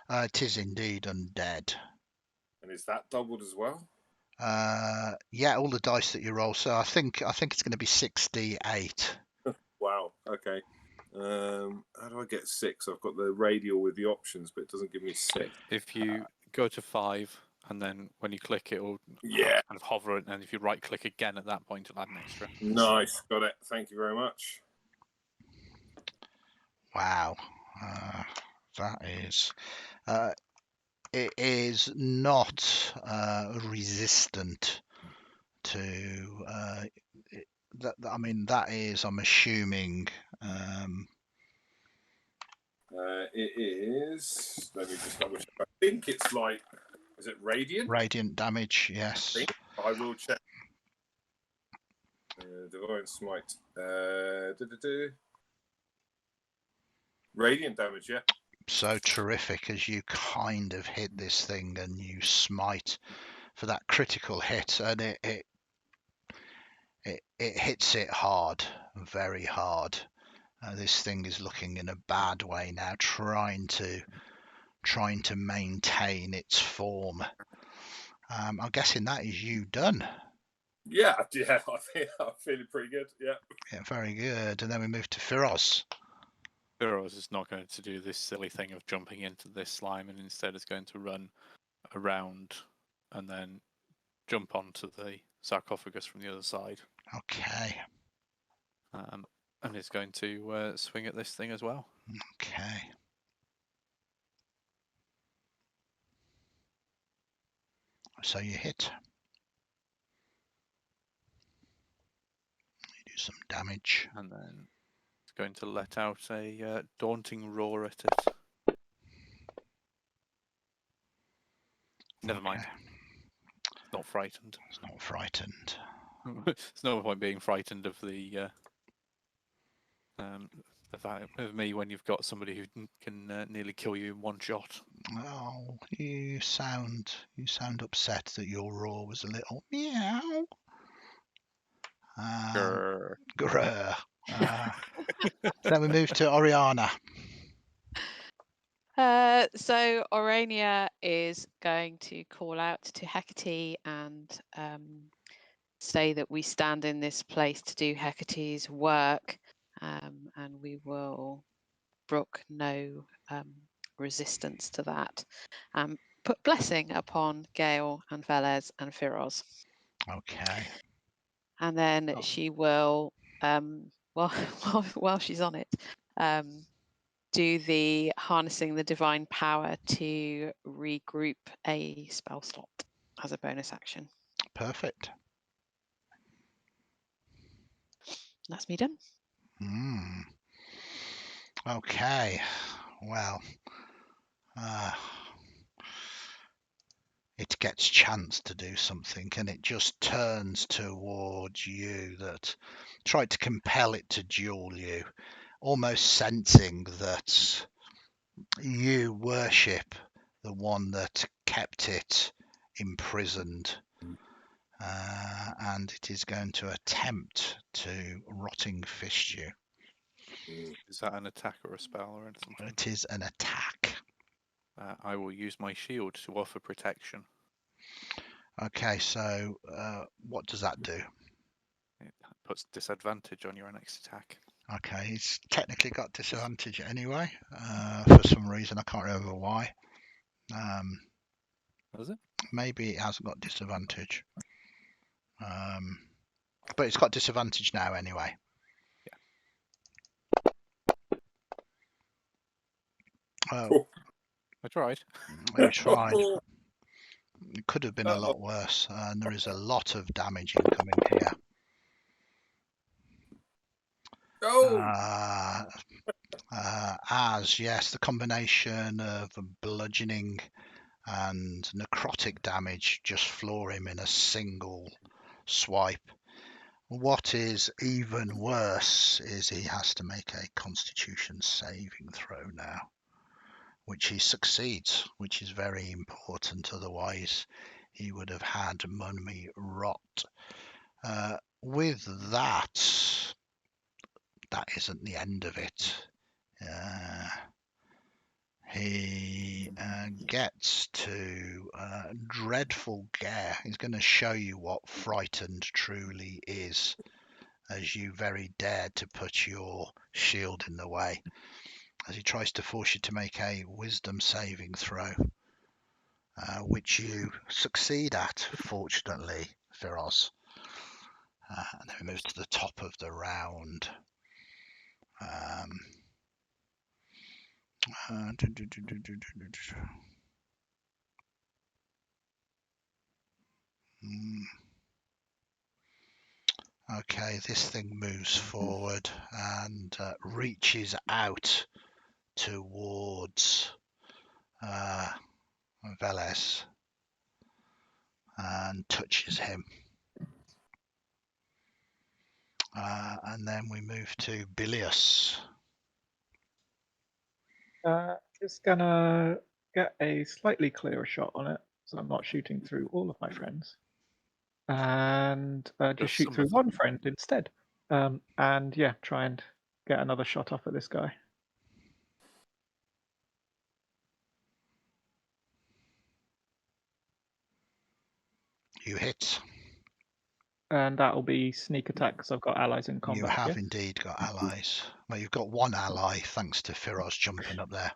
It is indeed undead. And is that doubled as well? Yeah, all the dice that you roll. So I think it's going to be 6d8. Wow. Okay. How do I get 6? I've got the radial with the options, but it doesn't give me 6. If you go to 5, and then when you click, it will Yeah. kind of hover it, and if you right click again at that point, it'll add an extra. Nice. Got it. Thank you very much. Wow. That is. It is not resistant to. I mean, that is. I'm assuming. It is. Let me just double check. I think it's like. Is it radiant? Radiant damage. Yes. I will check. Divine Smite. Radiant damage, yeah. So terrific as you kind of hit this thing and you smite for that critical hit, and it hits it hard, very hard. This thing is looking in a bad way now, trying to maintain its form. I'm guessing that is you done. Yeah. I think I'm feeling pretty good. Yeah. Yeah, very good. And then we move to Firoz. Firoz is not going to do this silly thing of jumping into this slime, and instead is going to run around and then jump onto the sarcophagus from the other side. Okay. And is going to swing at this thing as well. Okay. So you hit. You do some damage. And then it's going to let out a daunting roar at it. Never mind. It's not frightened. It's not frightened. There's no point being frightened of of me when you've got somebody who can nearly kill you in one shot. Oh, you sound upset that your roar was a little meow. Grr. Grr. Then we move to Oriana. So Orania is going to call out to Hecate and say that we stand in this place to do Hecate's work, and we will brook no resistance to that. Put blessing upon Gale and Velez and Firoz. Okay. And then she will, while she's on it, do the harnessing the divine power to regroup a spell slot as a bonus action. Perfect. That's me done. Okay. Well, it gets chance to do something, and it just turns towards you. That tried to compel it to duel you, almost sensing that you worship the one that kept it imprisoned, and it is going to attempt to rotting fist you. Is that an attack or a spell or anything? It is an attack. I will use my shield to offer protection. Okay, so what does that do? It puts disadvantage on your next attack. Okay, he's technically got disadvantage anyway, for some reason. I can't remember why. Does it? Maybe it hasn't got disadvantage. But it's got disadvantage now anyway. Oh, Cool. I tried. you tried. It could have been a lot worse, and there is a lot of damage incoming here. As yes, the combination of bludgeoning and necrotic damage just floor him in a single swipe. What is even worse is he has to make a Constitution saving throw now, which he succeeds, which is very important. Otherwise, he would have had mummy rot. With that, that isn't the end of it. He gets to dreadful Gare. He's going to show you what frightened truly is, as you very dared to put your shield in the way, as he tries to force you to make a wisdom saving throw, which you succeed at, fortunately, Firoz. And then we move to the top of the round. Okay, this thing moves forward and reaches out towards Velez and touches him. And then we move to Bilius. Just gonna get a slightly clearer shot on it, so I'm not shooting through all of my friends, and just Just shoot some through of them. one friend instead. And yeah, try and get another shot off at this guy. You hit. And that'll be sneak attack because I've got allies in You combat. have Yeah? indeed got allies. Well, you've got one ally thanks to Firoz jumping up there.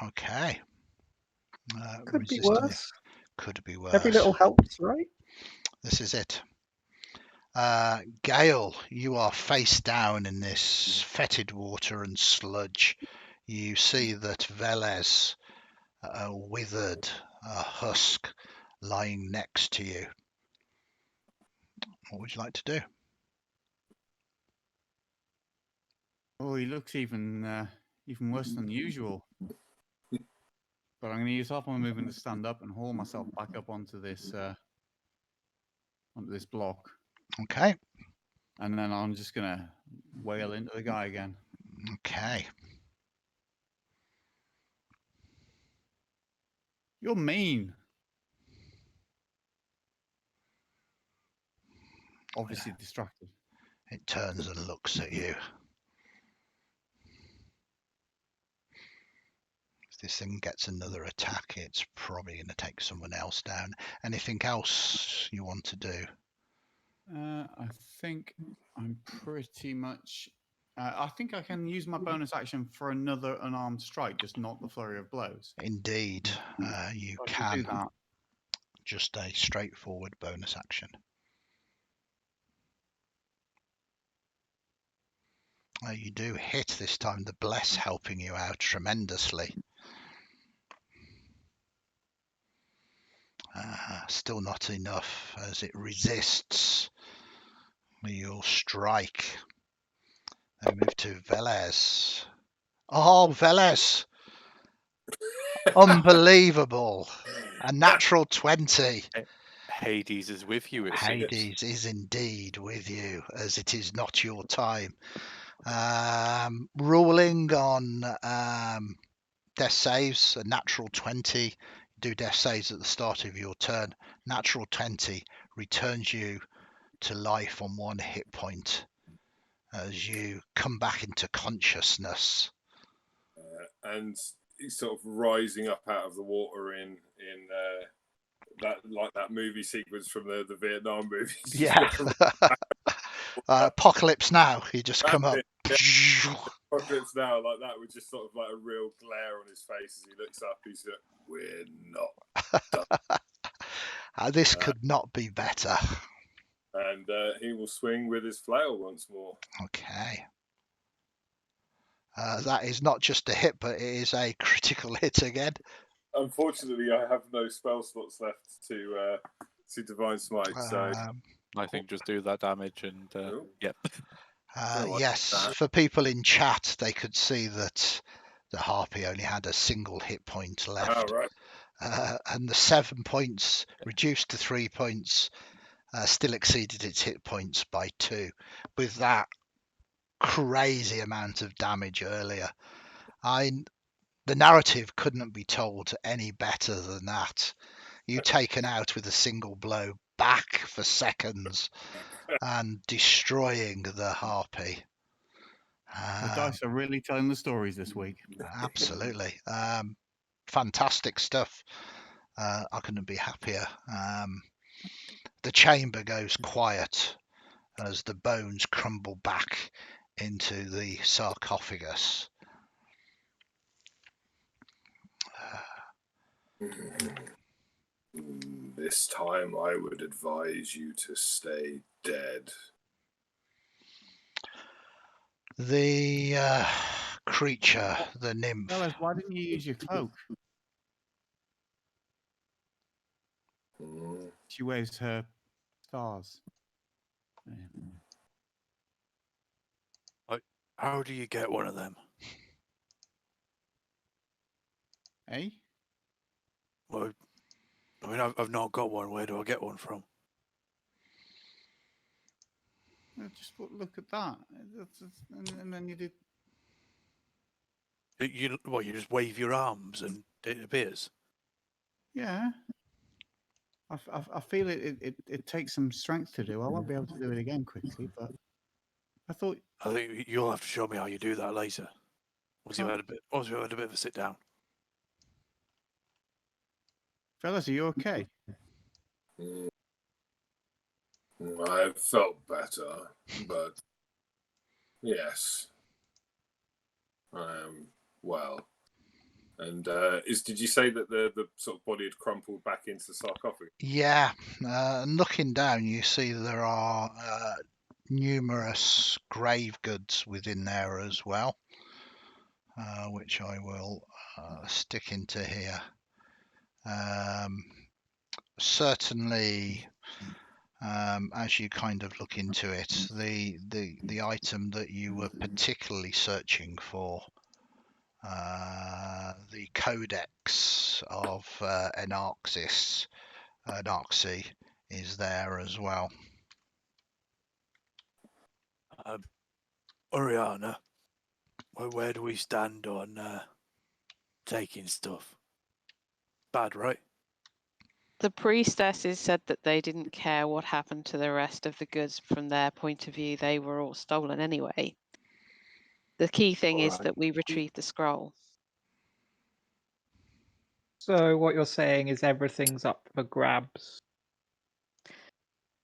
Okay. Could be Resisting it. worse. Could be worse. Every little helps, right? This is it. Gale, you are face down in this fetid water and sludge. You see that Velez, a withered husk, lying next to you. What would you like to do? Oh, he looks even worse than usual. But I'm going to use half my movement to stand up and haul myself back up onto this block. Okay. And then I'm just going to wail into the guy again. Okay. You're mean. Obviously distracted. It turns and looks at you. If this thing gets another attack, it's probably going to take someone else down. Anything else you want to do? I think I'm pretty much... I think I can use my bonus action for another unarmed strike, just not the flurry of blows. Indeed, you I can do can. that. Just a straightforward bonus action. You do hit this time, the bless helping you out tremendously. Still not enough as it resists your strike. Then move to Velez. Oh, Velez! Unbelievable! A natural 20. Hades is with you, it seems. Hades is indeed with you, as it is not your time. Ruling on death saves, a natural 20. Do death saves at the start of your turn. Natural 20 returns you to life on 1 hit point as you come back into consciousness. And he's sort of rising up out of the water in that, like that movie sequence from the Vietnam movies. Yeah. Apocalypse Now. You just come up. Apocalypse Now, like that, with just sort of like a real glare on his face as he looks up. He's like, "We're not." This could not be better. And he will swing with his flail once more. Okay. That is not just a hit, but it is a critical hit again. Unfortunately, I have no spell slots left to Divine Smite. So I think just do that damage and yep. Yes, for people in chat, they could see that the harpy only had a single hit point left. Right. And the 7 points reduced to 3 points still exceeded its hit points by 2 with that crazy amount of damage earlier. The narrative couldn't be told any better than that. You taken out with a single blow, back for seconds and destroying the harpy. The dice are really telling the stories this week. Absolutely. Fantastic stuff. I couldn't be happier. The chamber goes quiet as the bones crumble back into the sarcophagus. This time I would advise you to stay dead. The creature, the nymph. Fellas, why didn't you use your cloak? Mm. She wears her stars. How do you get one of them? Eh? Well, I mean, I've not got one. Where do I get one from? Just look at that. And then you did. You just wave your arms and it appears. Yeah. I feel it takes some strength to do. I won't be able to do it again quickly, but I thought. I think you'll have to show me how you do that later. Once you've had a bit of a sit down. Fellas, are you okay? Mm. I felt better, but yes, I am well. And did you say that the sort of body had crumpled back into the sarcophagus? Yeah, looking down, you see there are numerous grave goods within there as well, which I will stick into here. Certainly, as you kind of look into it, the item that you were particularly searching for, the Codex of Anarxy, is there as well. Oriana, where do we stand on taking stuff? Bad, right? The priestesses said that they didn't care what happened to the rest of the goods. From their point of view, they were all stolen anyway. The key thing is that we retrieve the scroll. So what you're saying is everything's up for grabs.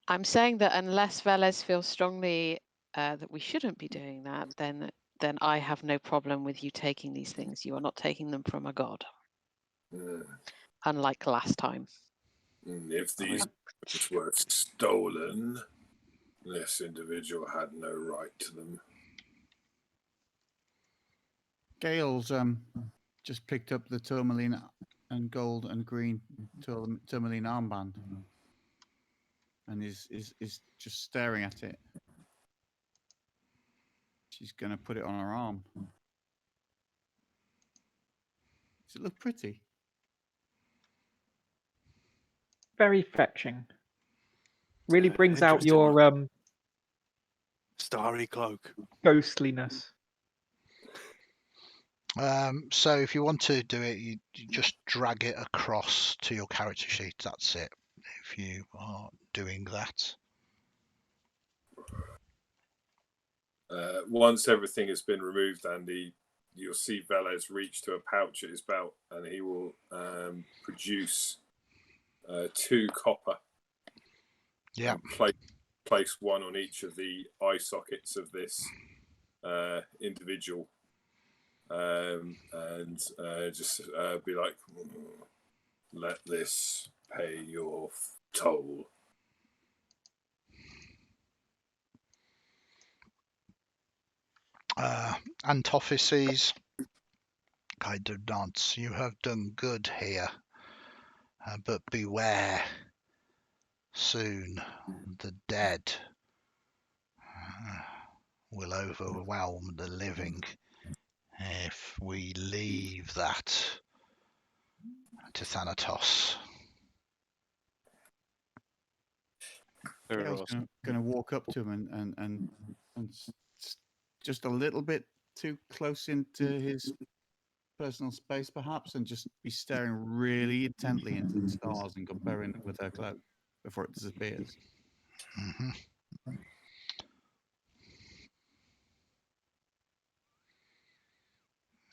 I'm saying that unless Velez feels strongly that we shouldn't be doing that, then I have no problem with you taking these things. You are not taking them from a god, unlike last time. If these things were stolen, this individual had no right to them. Gale's just picked up the tourmaline and gold and green tourmaline armband, and is just staring at it. She's going to put it on her arm. Does it look pretty? Very fetching. Really brings out your starry cloak. Ghostliness. So if you want to do it, you just drag it across to your character sheet. That's it. If you are doing that. Once everything has been removed, Andy, you'll see Velez reach to a pouch at his belt, and he will produce 2 copper. Yeah. Place one on each of the eye sockets of this individual, and just be like, "Let this pay your toll." Antophyses kind of nods. You have done good here, but beware. Soon the dead will overwhelm the living if we leave that to Thanatos. Gail's Feros. going to walk up to him and just a little bit too close into his personal space, perhaps, and just be staring really intently into the stars and comparing it with her cloak before it disappears. Mm-hmm.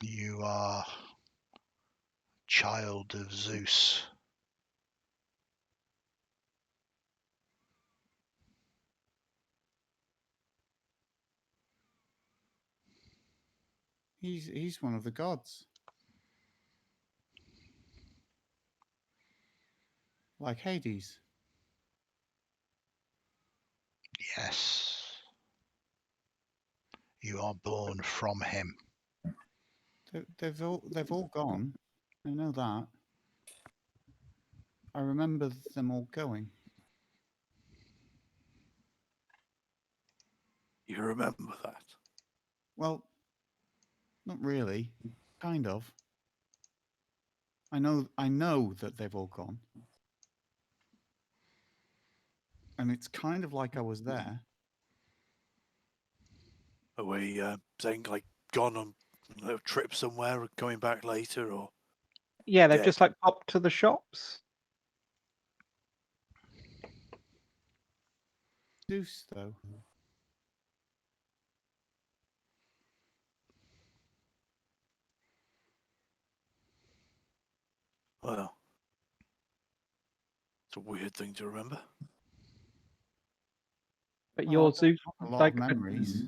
You are child of Zeus. He's one of the gods. Like Hades. Yes. You are born from him. They've all gone. I know that. I remember them all going. You remember that? Well, not really. Kind of. I know that they've all gone. And it's kind of like I was there. Are we saying like gone on a little trip somewhere or coming back later, or Yeah, they've dead? just like popped to the shops. Zeus, though. Well, it's a weird thing to remember. But Well, your Zeus, a lot like of memories.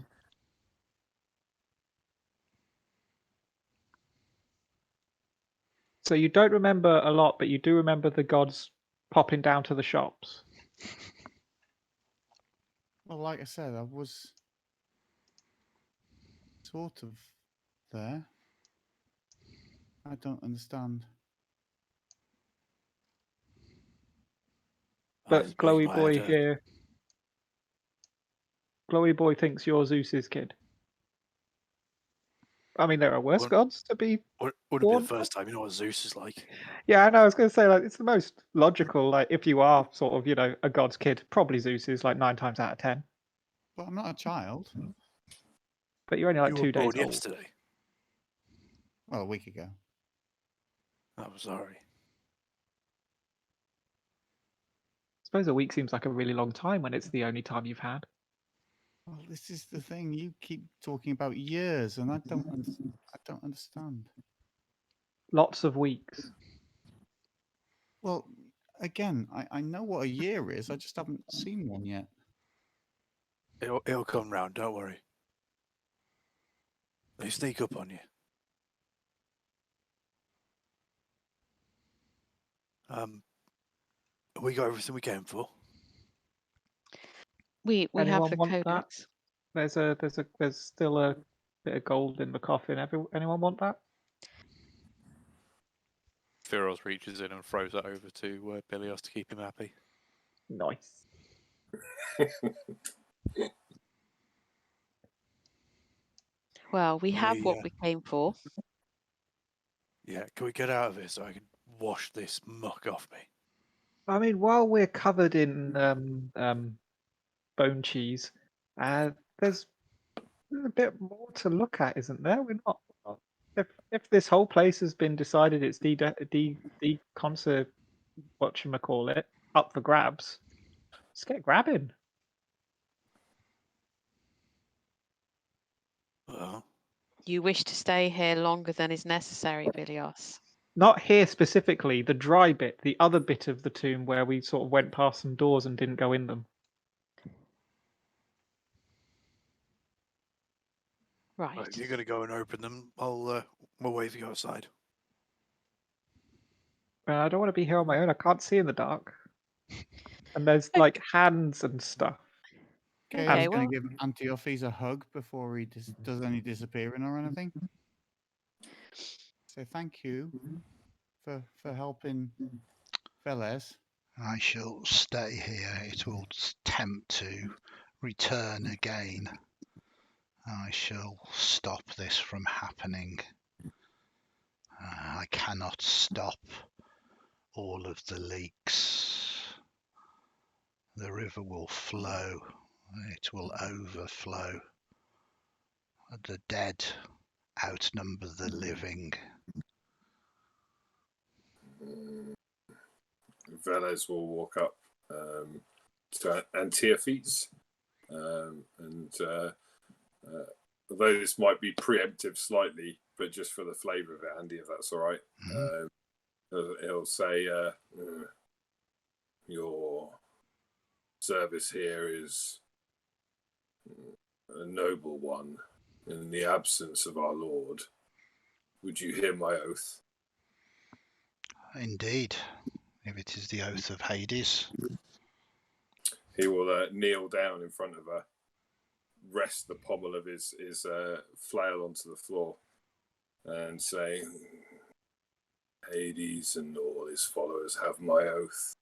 so you don't remember a lot, but you do remember the gods popping down to the shops. Well, like I said, I was sort of there. I don't understand. I But suppose Glowy if I Boy had a- here, Glowy Boy thinks you're Zeus's kid. I mean, there are worse Wouldn't- gods to be. wouldn't be born the first time. You know what Zeus is like. Yeah, I know. I was going to say, like, it's the most logical. Like, if you are sort of, a god's kid, probably Zeus is like 9 times out of 10. But I'm not a child. But you're only like You 2 were days born old. yesterday. Well, a week ago. I'm sorry. I suppose a week seems like a really long time when it's the only time you've had. Well, this is the thing. You keep talking about years, and I don't understand. Lots of weeks. Well, again, I know what a year is. I just haven't seen one yet. It'll come round. Don't worry. They sneak up on you. We got everything we came for. We have Anyone the want that? codex. There's still a bit of gold in the coffin. Anyone want that? Feros reaches in and throws it over to Bilios to keep him happy. Nice. Well, we have We, what we came for. Yeah, can we get out of here so I can wash this muck off me? I mean, while we're covered in bone cheese, there's a bit more to look at, isn't there? We're not. If this whole place has been decided it's concert, whatchamacallit, up for grabs, let's get grabbing. Well, You wish to stay here longer than is necessary, Bilios. Not here specifically, the dry bit, the other bit of the tomb where we sort of went past some doors and didn't go in them. Right. if you're going to go and open them, we'll wait for you outside. I don't want to be here on my own. I can't see in the dark. And there's like hands and stuff. Gail's Okay, going well, to give Antiochus a hug before he does any disappearing or anything. So thank you for helping Velez. I shall stay here. It will tempt to return again. I shall stop this from happening. I cannot stop all of the leaks. The river will flow. It will overflow. The dead outnumber the living. Velez will walk up to Antiophys, and although this might be preemptive slightly, but just for the flavour of it, Andy, if that's all right, he'll say, "Your service here is a noble one. In the absence of our Lord, would you hear my oath?" Indeed, if it is the oath of Hades. He will kneel down in front of her, rest the pommel of his flail onto the floor, and say, "Hades and all his followers have my oath.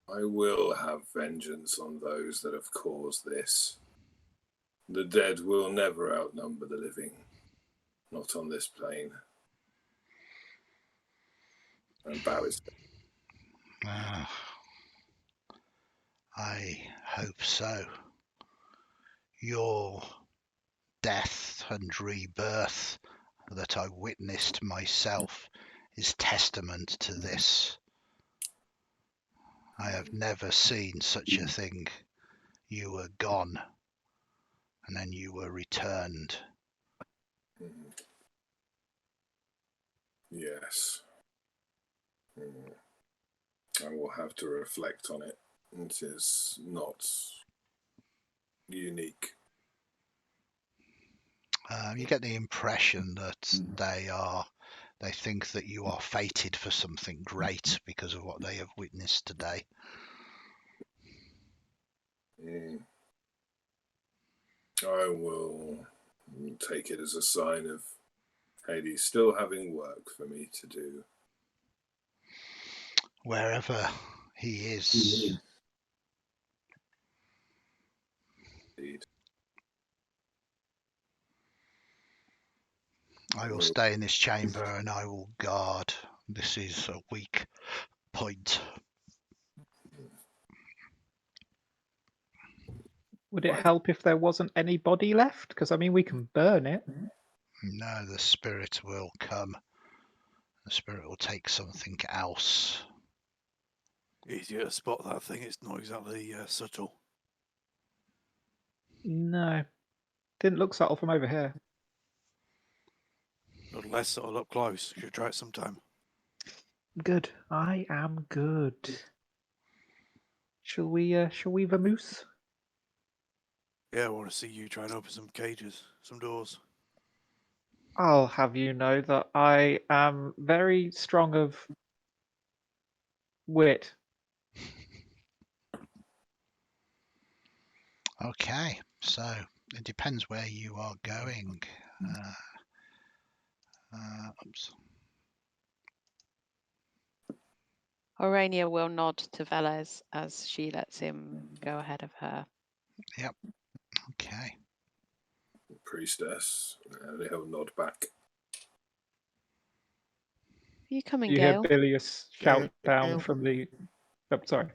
I will have vengeance on those that have caused this. The dead will never outnumber the living, not on this plane." And bow his head. I hope so. Your death and rebirth that I witnessed myself is testament to this. I have never seen such a thing. You were gone, and then you were returned. Yes. I will have to reflect on it. It is not unique. You get the impression that they think that you are fated for something great because of what they have witnessed today. I will take it as a sign of Hades still having work for me to do. Wherever he is. Indeed. I will stay in this chamber and I will guard. This is a weak point. Would it help if there wasn't any body left? Because, I mean, we can burn it. No, the spirit will come. The spirit will take something else. Easier to spot that thing. It's not exactly subtle. No. Didn't look subtle from over here. Not less subtle up close. Should try it sometime. Good. I am good. Shall we vamoose? Yeah, I want to see you try and open some cages, some doors. I'll have you know that I am very strong of wit. Okay, so it depends where you are going. Oops. Aurania will nod to Velez as she lets him go ahead of her. Yep. Okay. Priestess, and he'll nod back. Are you coming, You hear Gale? Bilious shout down Gale. from the... Oh, sorry.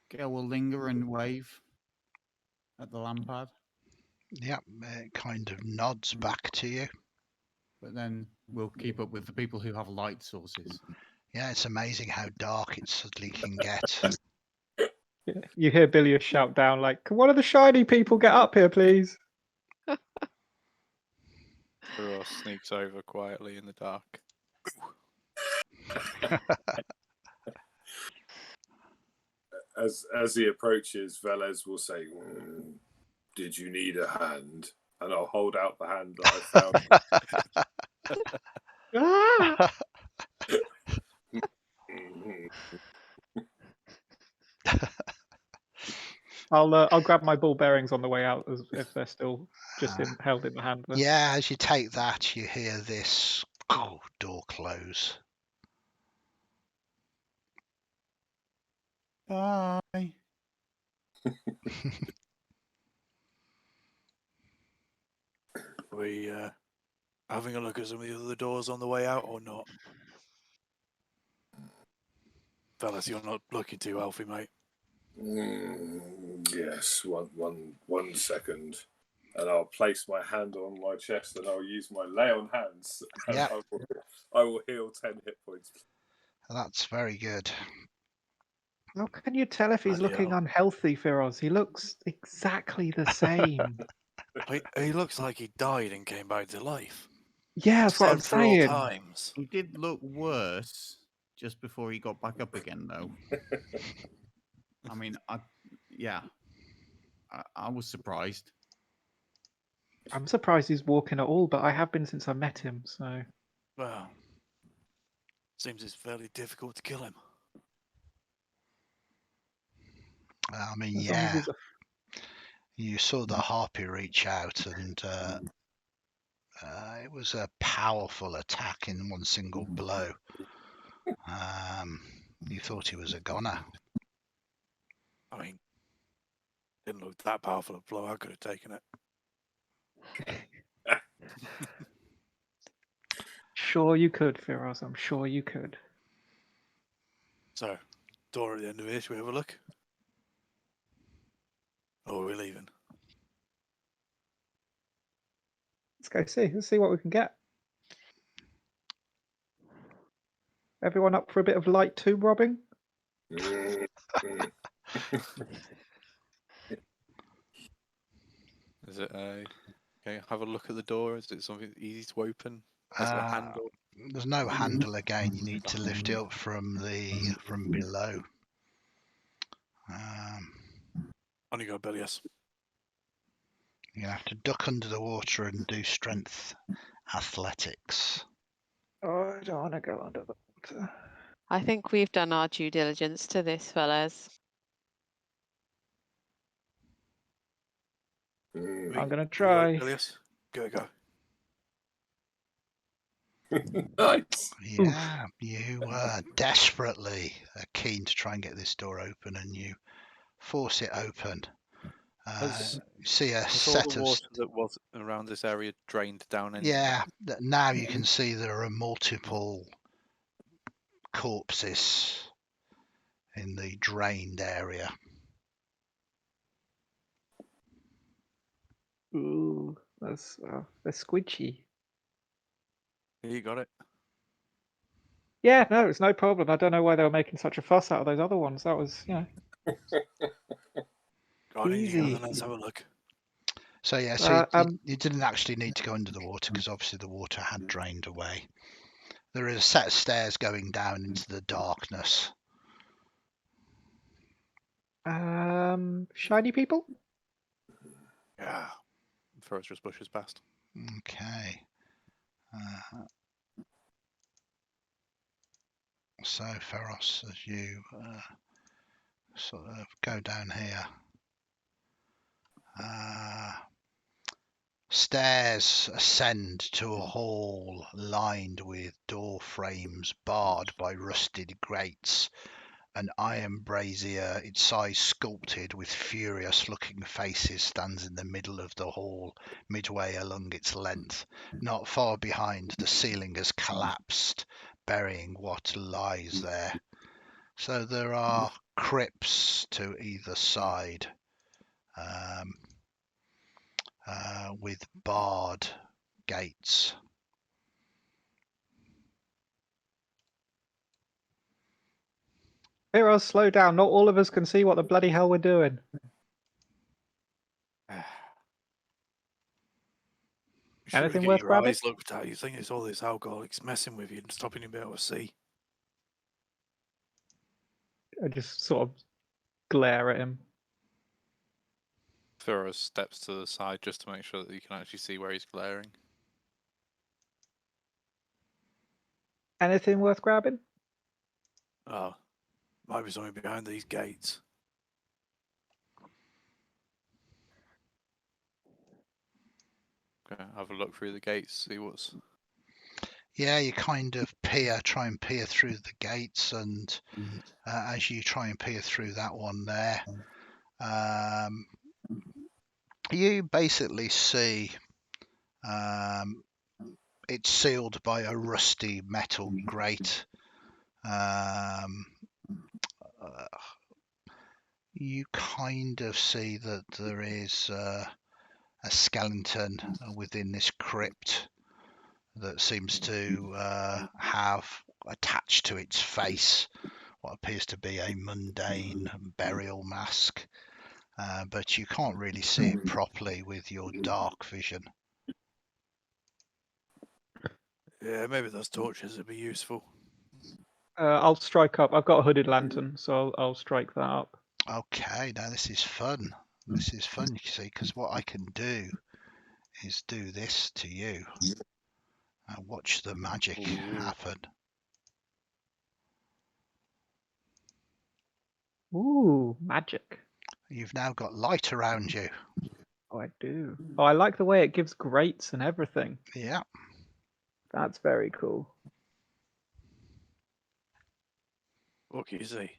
Gale will linger and wave at the lampard, Yep, it kind of nods back to you. but then we'll keep up with the people who have light sources. Yeah, it's amazing how dark it suddenly can get. You hear Bilious shout down like, "Can one of the shiny people get up here, please?" Ross sneaks over quietly in the dark. As he approaches, Velez will say, "Did you need a hand?" And I'll hold out the hand that I found. Ah! I'll grab my ball bearings on the way out if they're still just held in the hand. Then. Yeah, as you take that, you hear this door close. Bye. Are we having a look at some of the other doors on the way out or not? Fellas, you're not looking too healthy, mate. Yes, one second. And I'll place my hand on my chest and I'll use my lay on hands. And Yeah. I will heal 10 hit points. That's very good. How can you tell if he's Bloody looking hell. unhealthy, Firoz? He looks exactly the same. He looks like he died and came back to life. Yeah, that's what I'm Several saying. times. He did look worse just before he got back up again, though. I mean, I was surprised. I'm surprised he's walking at all, but I have been since I met him, so. Well, seems it's fairly difficult to kill him. I mean, As long as yeah. he's You saw the harpy reach out, and it was a powerful attack in one single blow. You thought he was a goner. I mean, didn't look that powerful a blow. I could have taken it. Sure you could, Firoz. I'm sure you could. So, door at the end of here. Should we have a look? Or are we leaving? Let's go see. Let's see what we can get. Everyone up for a bit of light tomb robbing? Is it a... Okay, have a look at the door. Is it something easy to open? Has a handle? There's no handle again. You need to lift it up from below. On you go, Bill, yes. You're gonna have to duck under the water and do strength athletics. Oh, I don't want to go under the water. I think we've done our due diligence to this, fellas. I'm going to You got try. it, Bill, yes? Go. Nice. Yeah, you desperately are keen to try and get this door open, and you force it open. Has See a all set the of water that was around this area drained down anyway? yeah. Now you can see there are multiple corpses in the drained area. Ooh, that's they're squidgy. You got it. Yeah, no, it's no problem. I don't know why they were making such a fuss out of those other ones. That was, Got it, easy. then let's have a look. So yeah, so you didn't actually need to go under the water because obviously the water had drained away. There is a set of stairs going down into the darkness. Shiny people? Yeah. Throws just bushes past. Okay. So Feros, as you sort of go down here, stairs ascend to a hall lined with door frames barred by rusted grates. An iron brazier, its size sculpted with furious looking faces, stands in the middle of the hall, midway along its length. Not far behind, the ceiling has collapsed, burying what lies there. So there are crypts to either side, with barred gates. Heroes, slow down. Not all of us can see what the bloody hell we're doing. Should Anything we get worth your grabbing? eyes looked at? You think it's all this alcoholic's messing with you and stopping you being able to see? I just sort of glare at him. Throws steps to the side just to make sure that you can actually see where he's glaring. Anything worth grabbing? Oh, might be something behind these gates. Okay, have a look through the gates, see what's... Yeah, you kind of try and peer through the gates, and as you try and peer through that one there, you basically see It's sealed by a rusty metal grate. You kind of see that there is a skeleton within this crypt that seems to have attached to its face what appears to be a mundane burial mask, but you can't really see it properly with your dark vision. Yeah, maybe those torches would be useful. I'll strike up. I've got a hooded lantern, so I'll strike that up. Okay, now this is fun. This is fun, you see, because what I can do is do this to you. Watch the magic happen. Ooh, magic. You've now got light around you. Oh, I do. Oh, I like the way it gives grates and everything. Yeah. That's very cool. What can you see?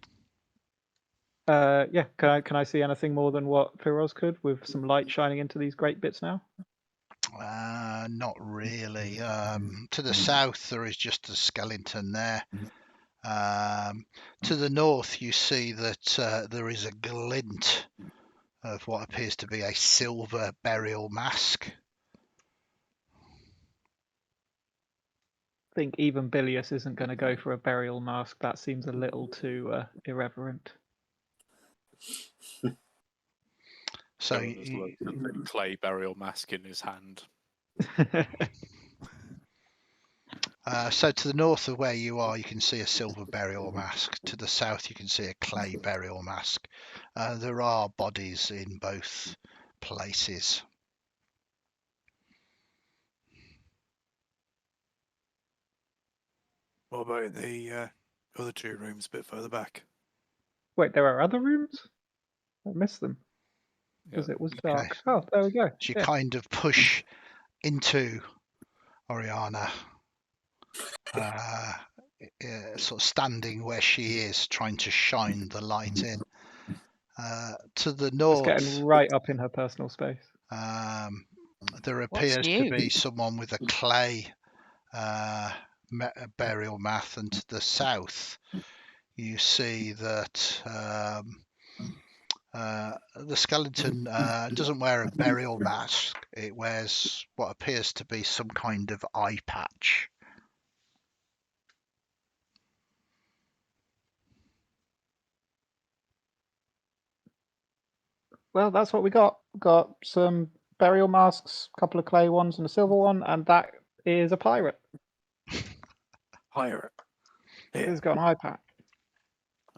Yeah. Can I see anything more than what Firoz could with some light shining into these great bits now? Not really. To the south, there is just a skeleton there. To the north, you see that there is a glint of what appears to be a silver burial mask. I think even Bilius isn't going to go for a burial mask. That seems a little too irreverent. So There's loads of clay burial mask in his hand. So to the north of where you are, you can see a silver burial mask. To the south, you can see a clay burial mask. There are bodies in both places. What about the other two rooms a bit further back? Wait, there are other rooms? I missed them because it was dark. Oh, there we go. So you kind of push into Oriana, sort of standing where she is, trying to shine the light in. To the north, it's getting right up in her personal space. there appears to be someone with a clay burial mat, and to the south, you see that the skeleton doesn't wear a burial mask. It wears what appears to be some kind of eye patch. Well, that's what we got. Got some burial masks, a couple of clay ones, and a silver one, and that is a pirate. Pirate. Yeah. He's got an eye patch.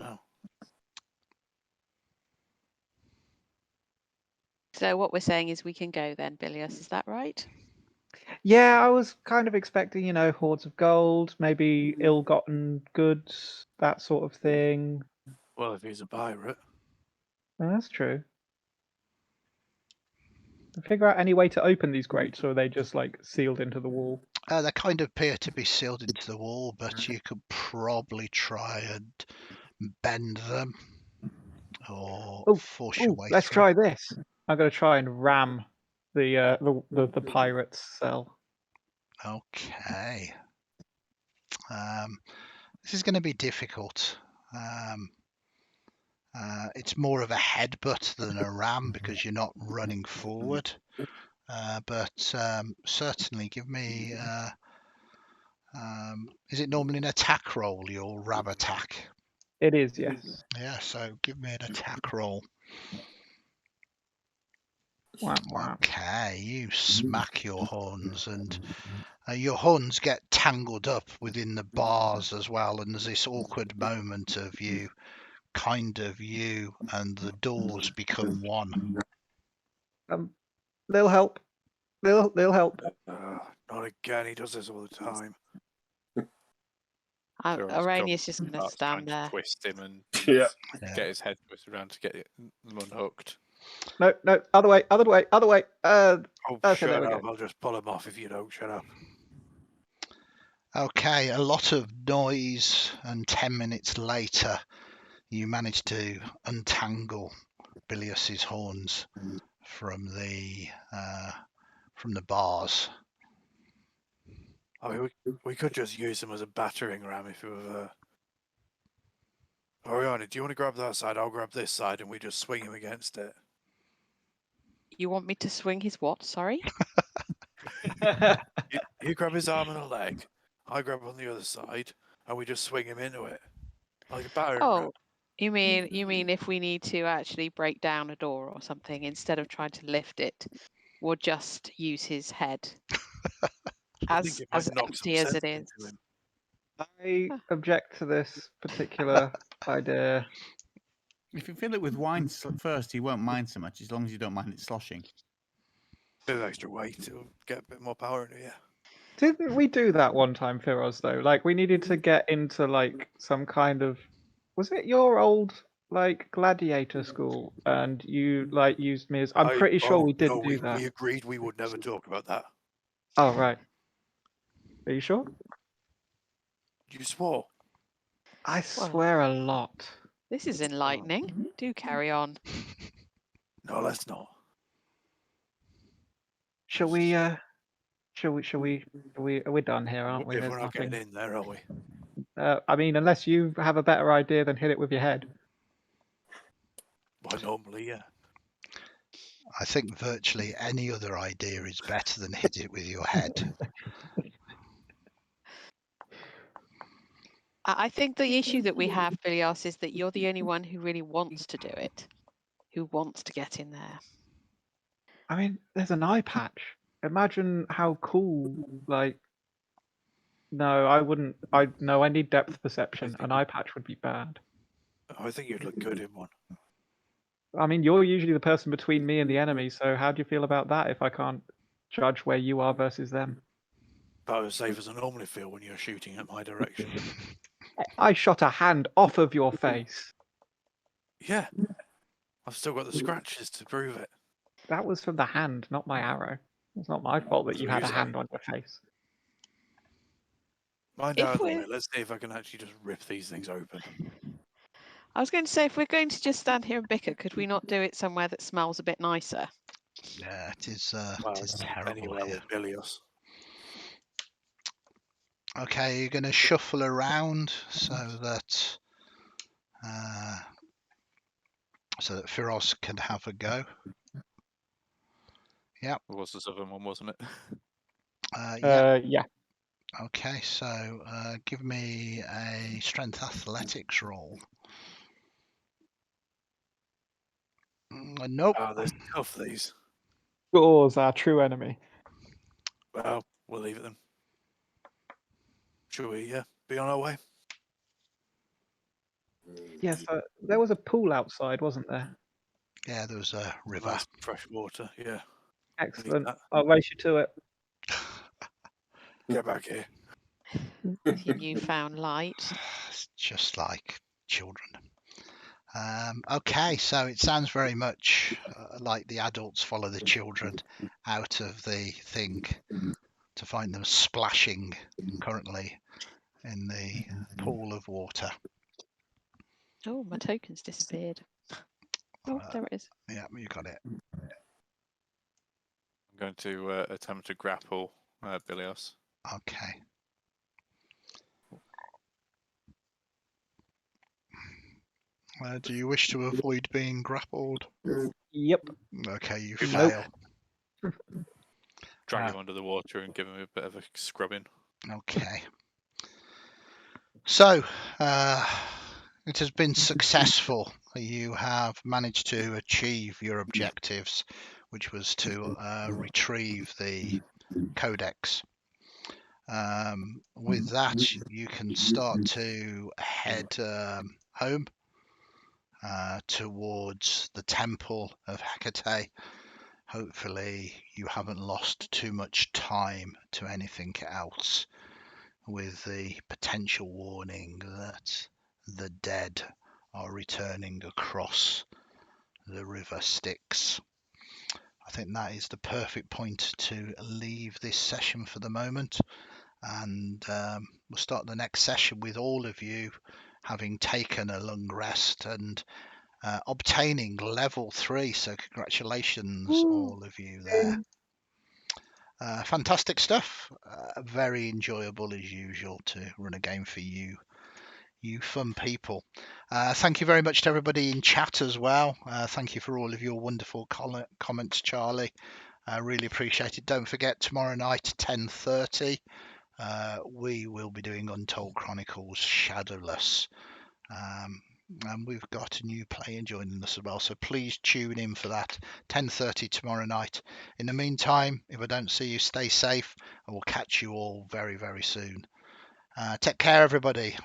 Oh. So what we're saying is we can go then, Bilius. Is that right? Yeah, I was kind of expecting, hoards of gold, maybe ill-gotten goods, that sort of thing. Well, if he's a pirate. That's true. Figure out any way to open these grates, or are they just like sealed into the wall? They kind of appear to be sealed into the wall, but you could probably try and bend them or force your way Let's through. try this. I'm going to try and ram the pirate's cell. Okay. This is going to be difficult. It's more of a headbutt than a ram because you're not running forward. But certainly give me... is it normally an attack roll, your ram attack? It is, yes. Yeah, so give me an attack roll. Okay, you smack your horns, and your horns get tangled up within the bars as well, and there's this awkward moment of you and the doors become one. They'll help. They'll help. Not again. He does this all the time. Irania's just going to stand there. Twist him and get his head twisted around to get them unhooked. No, other way. Oh, okay, shut there we up. go. I'll just pull him off if you don't shut up. Okay, a lot of noise, and 10 minutes later, you manage to untangle Bilius's horns from from the bars. I mean, we could just use them as a battering ram if we were. Oriana, do you want to grab that side? I'll grab this side, and we just swing him against it. You want me to swing his what? Sorry. You grab his arm and a leg. I grab on the other side, and we just swing him into it like a battering ram. Oh, you mean if we need to actually break down a door or something, instead of trying to lift it, we'll just use his head I think as it might knock empty some as it sense is. into him. I object to this particular idea. If you fill it with wine first, he won't mind so much as long as you don't mind it sloshing. Bit of extra weight, it'll get a bit more power into you. Didn't we do that one time, Firoz, though? Like, we needed to get into, like, some kind of... Was it your old, like, gladiator school? And you, like, used me as... I'm pretty sure we did no, do that. We agreed we would never talk about that. Oh, right. Are you sure? You swore. I swear a lot. This is enlightening. Do carry on. No, let's not. Shall we, are we done here, aren't we? If There's we're not nothing... getting in there, are we? I mean, unless you have a better idea than hit it with your head. Well, normally, yeah. I think virtually any other idea is better than hit it with your head. I think the issue that we have, Bilios, is that you're the only one who really wants to do it, who wants to get in there. I mean, there's an eye patch. Imagine how cool, like... No, I wouldn't. I need depth perception. An eye patch would be bad. I think you'd look good in one. I mean, you're usually the person between me and the enemy, so how do you feel about that if I can't judge where you are versus them? About as safe as I normally feel when you're shooting at my direction. I shot a hand off of your face. Yeah. I've still got the scratches to prove it. That was from the hand, not my arrow. It's not my fault that you So had you a say. hand on your face. Mind If out of the we're- way. Let's see if I can actually just rip these things open. I was going to say, if we're going to just stand here and bicker, could we not do it somewhere that smells a bit nicer? Yeah, it is terrible Anywhere here. with Bilios. Okay, you're going to shuffle around so that Firoz can have a go. Yep. It was the southern one, wasn't it? Yeah. Yeah. Okay, so give me a strength athletics roll. Nope. Oh, they're tough, these. Scores our true enemy. Well, we'll leave it then. Shall we be on our way? Yes, there was a pool outside, wasn't there? Yeah, there was a river. Nice fresh water, yeah. Excellent. that. I'll race you to it. Get back here. With your newfound light. It's just like children. Okay, so it sounds very much like the adults follow the children out of the thing to find them splashing currently in the pool of water. Oh, my token's disappeared. Oh, there it is. Yeah, you got it. I'm going to attempt to grapple Bilios. Okay. Do you wish to avoid being grappled? Yep. Okay, you Nope. fail. Drag him under the water and give him a bit of a scrubbing. Okay. So, it has been successful. You have managed to achieve your objectives, which was to retrieve the codex. With that, you can start to head home towards the temple of Hecate. Hopefully, you haven't lost too much time to anything else, with the potential warning that the dead are returning across the river Styx. I think that is the perfect point to leave this session for the moment, and we'll start the next session with all of you having taken a long rest and obtaining level 3. So congratulations, all of you there. Fantastic stuff. Very enjoyable as usual to run a game for you fun people. Thank you very much to everybody in chat as well. Thank you for all of your wonderful comments, Charlie. I really appreciate it. Don't forget, tomorrow night, 10:30, we will be doing Untold Chronicles Shadowless. And we've got a new player joining us as well, so please tune in for that, 10:30 tomorrow night. In the meantime, if I don't see you, stay safe, and we'll catch you all very, very soon. Take care, everybody.